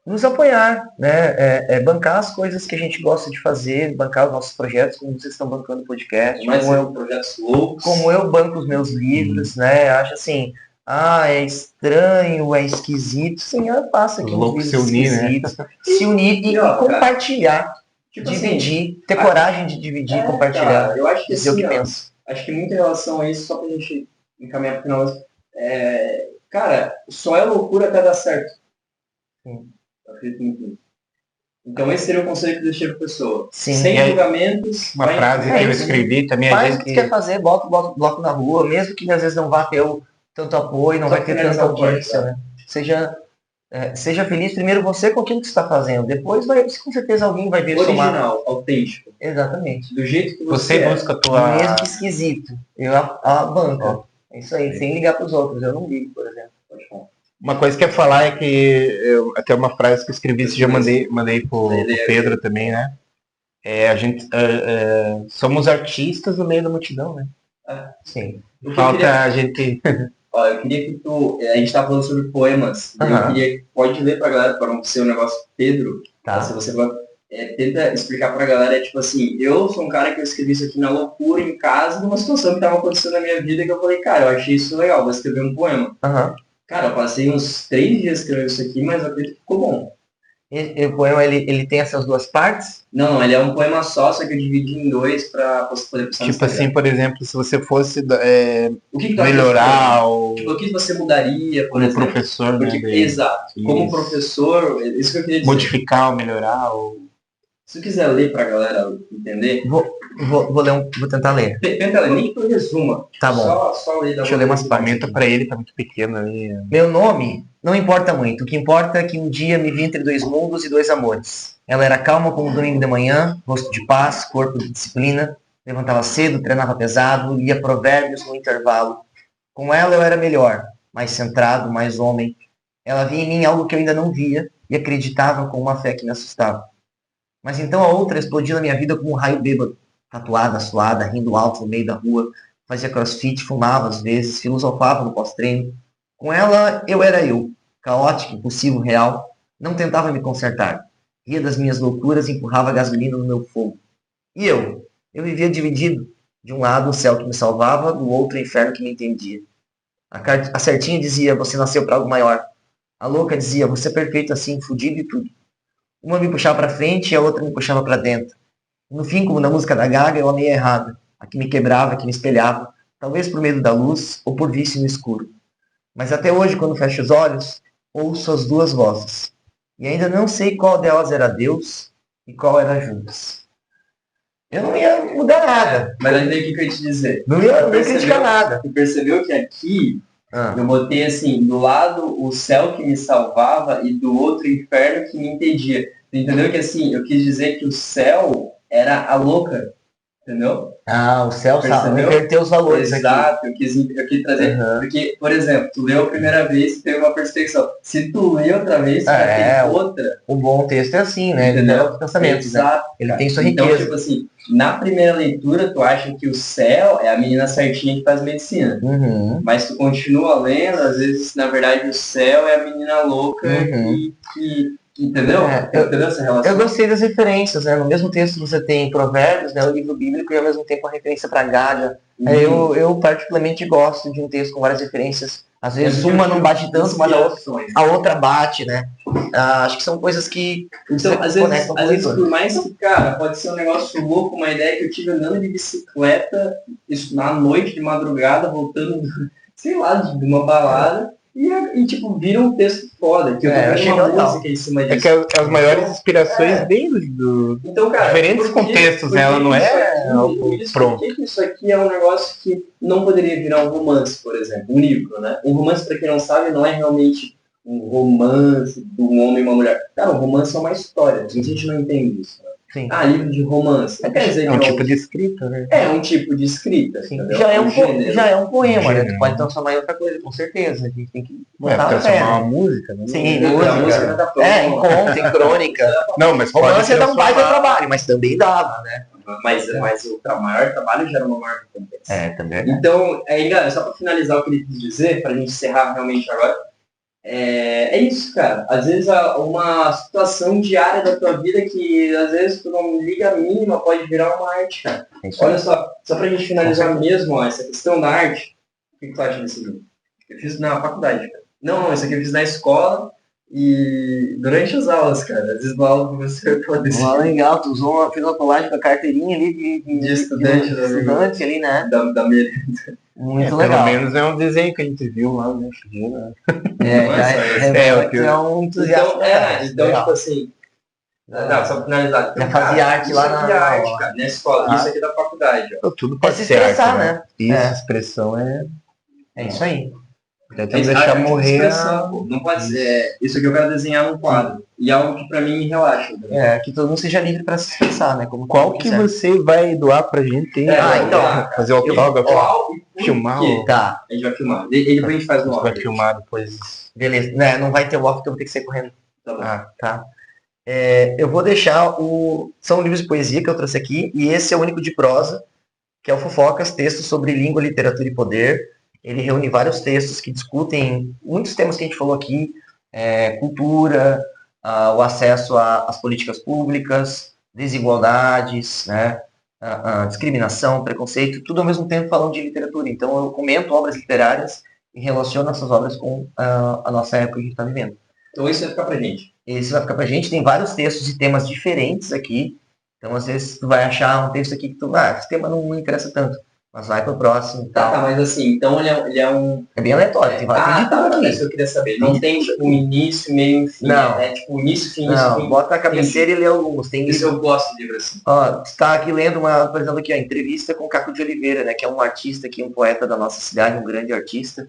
nos apoiar, né? Bancar as coisas que a gente gosta de fazer, bancar os nossos projetos, como vocês estão bancando o podcast, Mais projetos loucos. como eu banco os meus livros, né? Acho assim, é estranho, é esquisito. Senhor, passa aqui uns livros se unir, esquisitos. Se unir e compartilhar. Tipo dividir, assim, ter coragem de dividir, compartilhar. Cara, eu acho que dizer assim, o que penso. Acho que muito em relação a isso, só pra gente encaminhar pro final, cara, só é loucura até dar certo. Sim. Eu acredito muito nisso. Então esse seria o conselho que eu deixei pra pessoa. Sim. Sem julgamentos. Uma frase que eu escrevi também. Faz o que quer fazer, bota o bloco na rua, mesmo que às vezes não vá ter tanto apoio, não vai ter tanta audiência, né? Seja feliz primeiro você com aquilo que você está fazendo. Depois com certeza alguém vai ver original, autêntico. Exatamente. Do jeito que você busca a tua... Mesmo que esquisito. Eu a banca. É isso aí, sem ligar para os outros. Eu não ligo, por exemplo. Uma coisa que eu ia falar é que até uma frase que eu escrevi, já mandei pro Pedro também, né? A gente somos artistas no meio da multidão, né? Sim. Falta a gente... Eu queria que a gente tá falando sobre poemas. Eu queria, pode ler pra galera, para não ser um negócio Pedro. Tá. Se você tenta explicar pra galera, tipo assim, eu sou um cara que eu escrevi isso aqui na loucura, em casa, numa situação que tava acontecendo na minha vida, que eu falei, cara, eu achei isso legal, vou escrever um poema. Cara, eu passei uns 3 dias escrevendo isso aqui, mas eu acredito que ficou bom. O poema, ele tem essas duas partes? Não, ele é um poema só que eu dividi em 2 pra você poder pensar. Tipo assim, por exemplo, se você fosse o que melhorar ou... Tipo, o que você mudaria, por exemplo? Professor, porque, né? Exato. Isso. Como professor, isso que eu queria dizer. Modificar ou melhorar ou... Se você quiser ler pra galera entender... Vou tentar ler. Tenta ler, nem que eu resuma. Tá bom. Só ler. Deixa eu ler umas partes. Pra ele tá muito pequeno ali. Meu nome não importa muito. O que importa é que um dia me vi entre 2 mundos e 2 amores. Ela era calma como um domingo de manhã, rosto de paz, corpo de disciplina. Levantava cedo, treinava pesado, lia provérbios no intervalo. Com ela eu era melhor, mais centrado, mais homem. Ela via em mim algo que eu ainda não via e acreditava com uma fé que me assustava. Mas então a outra explodiu na minha vida como um raio bêbado. Tatuada, suada, rindo alto no meio da rua. Fazia crossfit, fumava às vezes, filosofava no pós-treino. Com ela, eu era eu. Caótico, impulsivo, real. Não tentava me consertar. Ria das minhas loucuras e empurrava gasolina no meu fogo. E eu? Eu vivia dividido. De um lado, o céu que me salvava, do outro, o inferno que me entendia. A certinha dizia, você nasceu para algo maior. A louca dizia, você é perfeito assim, fudido e tudo. Uma me puxava para frente e a outra me puxava para dentro. No fim, como na música da Gaga, eu amei a errada. A que me quebrava, a que me espelhava. Talvez por medo da luz ou por vício no escuro. Mas até hoje, quando fecho os olhos, ouço as 2 vozes. E ainda não sei qual delas era Deus e qual era Judas. Eu não ia mudar nada. Mas aí o que eu ia te dizer? Não ia criticar nada. Tu percebeu que aqui eu botei assim, do lado o céu que me salvava e do outro o inferno que me impedia. Tu entendeu que assim, eu quis dizer que o céu era a louca. Entendeu? O céu sabe inverter os valores. Exato, aqui. Eu quis trazer. Porque, por exemplo, tu leu a primeira vez e teve uma perspectiva. Se tu lê outra vez, tu vai ter outra. O bom texto é assim, né? Ele leva os pensamentos. Exato. Né? Ele tem sua riqueza. Então, tipo assim, na primeira leitura, tu acha que o céu é a menina certinha que faz medicina. Mas tu continua lendo, às vezes, na verdade, o céu é a menina louca que Entendeu? Entendeu essa relação? Eu gostei das referências, né? No mesmo texto você tem Provérbios, né? O livro bíblico, e ao mesmo tempo a referência para Gaga. Eu particularmente gosto de um texto com várias referências. Às vezes uma não bate tanto, mas a outra bate, né? Acho que são coisas que então, às vezes por mais que, cara, pode ser um negócio louco, uma ideia que eu tive andando de bicicleta, isso na noite, de madrugada, voltando, sei lá, de uma balada. E tipo, vira um texto foda, que eu tô vendo uma música em cima disso. É que as maiores inspirações dele do então, cara, diferentes contextos, né? Ela não é pronto. Por que isso aqui é um negócio que não poderia virar um romance, por exemplo, um livro, né? Um romance, pra quem não sabe, não é realmente um romance de um homem e uma mulher. Cara, um romance é uma história, a gente não entende isso, né? Sim. livro de romance. Não quer dizer É que um tipo de escrita, né? é um tipo de escrita. Sim. Entendeu? Já é um gênero. poema, né? Gênero. Tu pode transformar em outra coisa, com certeza. A gente tem que É, botar a fé, transformar uma né? música, né? Sim, Não, a música música. não tá falando. Em conto, em crônica. Não, mas pode Romance dá um baita transformar. trabalho, mas também dava, né? Mas o maior trabalho gera uma maior recompensa. Também. Então, galera, só para finalizar o que ele quis dizer, para a gente encerrar realmente agora, é isso, cara. Às vezes uma situação diária da tua vida que às vezes tu não liga a mínima pode virar uma arte, cara. Olha só pra gente finalizar mesmo, ó, essa questão da arte, o que tu acha desse livro? Eu fiz na faculdade, cara. Não, isso aqui eu fiz na escola e durante as aulas, cara. Às vezes na aula o professor fala desse Legal, tu fez uma colagem com a carteirinha ali de estudante, estudante ali, né? da merenda. Muito Pelo legal. menos é um desenho que a gente viu lá, né? É um entusiasta. Então, tipo assim, só pra finalizar. Já fazia arte lá na arte, cara, na escola. Isso aqui é da faculdade, ó. Tudo pode se ser expressar, arte, né? Isso, expressão É isso aí. Tentando deixar morrer. Não pode ser. Isso aqui eu quero desenhar num quadro. E é algo que pra mim me relaxa. Que todo mundo seja livre pra se expressar, né? Como Qual que você vai doar pra gente? Então, fazer autógrafo, filmar. Tá. A gente vai filmar. E depois a gente faz no off. Vai filmar depois. Beleza. Né, não vai ter o off que eu vou ter que sair correndo. Tá bom. Tá. Eu vou deixar São livros de poesia que eu trouxe aqui, e esse é o único de prosa, que é o Fofocas, textos sobre língua, literatura e poder. Ele reúne vários textos que discutem muitos temas que a gente falou aqui, cultura, o acesso às políticas públicas, desigualdades, né, discriminação, preconceito, tudo ao mesmo tempo falando de literatura. Então eu comento obras literárias e relaciono essas obras com a nossa época que a gente está vivendo. Então isso vai ficar pra gente. Esse vai ficar pra gente, tem vários textos e temas diferentes aqui. Então, às vezes, tu vai achar um texto aqui que esse tema não me interessa tanto. Mas vai pro próximo e tal. Tá, mas assim, então ele é um... É bem aleatório, tem vários aqui. Isso eu queria saber. Não tem, tipo, um início, meio e fim. Não. É tipo, início, fim, Não, bota na cabeceira e lê alguns. Tem isso eu gosto de livro assim. Ó, tu tá aqui lendo por exemplo, aqui, entrevista com Caco de Oliveira, né? Que é um artista aqui, um poeta da nossa cidade, um grande artista.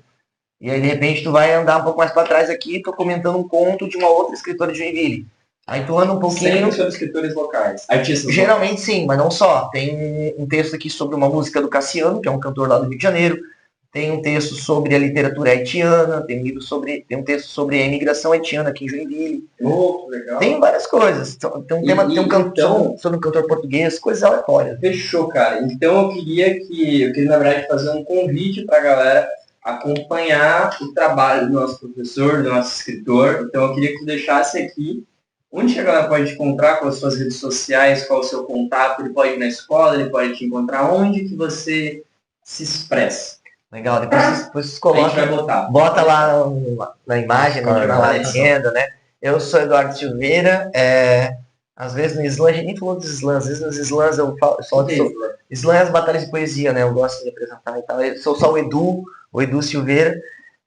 E aí, de repente, tu vai andar um pouco mais para trás aqui e tô comentando um conto de uma outra escritora de Joinville. Aí tu anda um pouquinho... Sempre sobre escritores locais, artistas Geralmente locais. Sim, mas não só. Tem um texto aqui sobre uma música do Cassiano, que é um cantor lá do Rio de Janeiro. Tem um texto sobre a literatura haitiana. Tem um texto sobre a imigração haitiana aqui em Joinville. Legal. Tem várias coisas. Tem um tema, sobre um cantor português, coisas aleatórias. Fechou, cara. Então eu queria, na verdade, fazer um convite pra galera acompanhar o trabalho do nosso professor, do nosso escritor. Então eu queria que tu deixasse aqui onde a galera pode te encontrar, com as suas redes sociais, qual o seu contato, ele pode ir na escola, ele pode te encontrar, onde que você se expressa. Depois vocês colocam, a gente vai botar. Bota lá na imagem, na legenda, né? Eu sou Eduardo Silveira, às vezes no slam, a gente nem falou dos slams, às vezes nos slams eu falo de slam é as batalhas de poesia, né? Eu gosto de apresentar e tal. Eu sou só o Edu Silveira,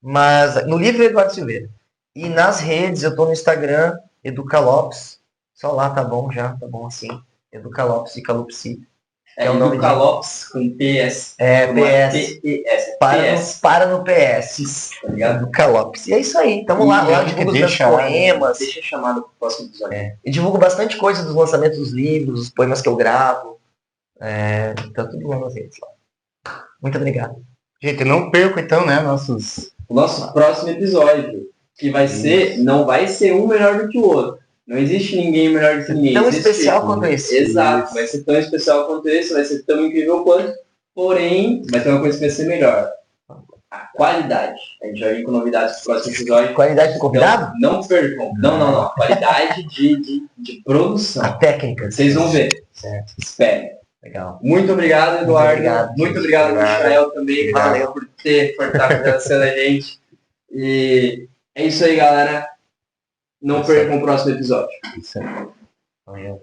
mas no livro é Eduardo Silveira. E nas redes eu tô no Instagram, Educa Lopes, só lá tá bom assim, Educa Lopes e Calupsi. É o nome Educa Lopes com PS. PS. Para no PS. Tá ligado? Educa Lopes. E é isso aí, tamo lá eu divulgo os poemas. Deixa chamado pro próximo episódio. Eu divulgo bastante coisa dos lançamentos dos livros, os poemas que eu gravo. Tá tudo lá nas redes. Muito obrigado. Gente, não perco então, né, o nosso próximo episódio, que vai ser, não vai ser um melhor do que o outro. Não existe ninguém melhor do que ninguém. Tão especial quanto esse. Exato, vai ser tão especial quanto esse, vai ser tão incrível quanto, porém, vai ter uma coisa que vai ser melhor. A qualidade. A gente vai vir com novidades no próximo episódio. Qualidade do convidado? Não percam. Não. A qualidade de produção. A técnica. Vocês vão ver. Certo. Esperem. Legal. Muito obrigado, Eduardo. Muito obrigado, Michael, também. Valeu por estar conversando a gente. E é isso aí, galera. Não percam o próximo episódio. Isso aí. Valeu.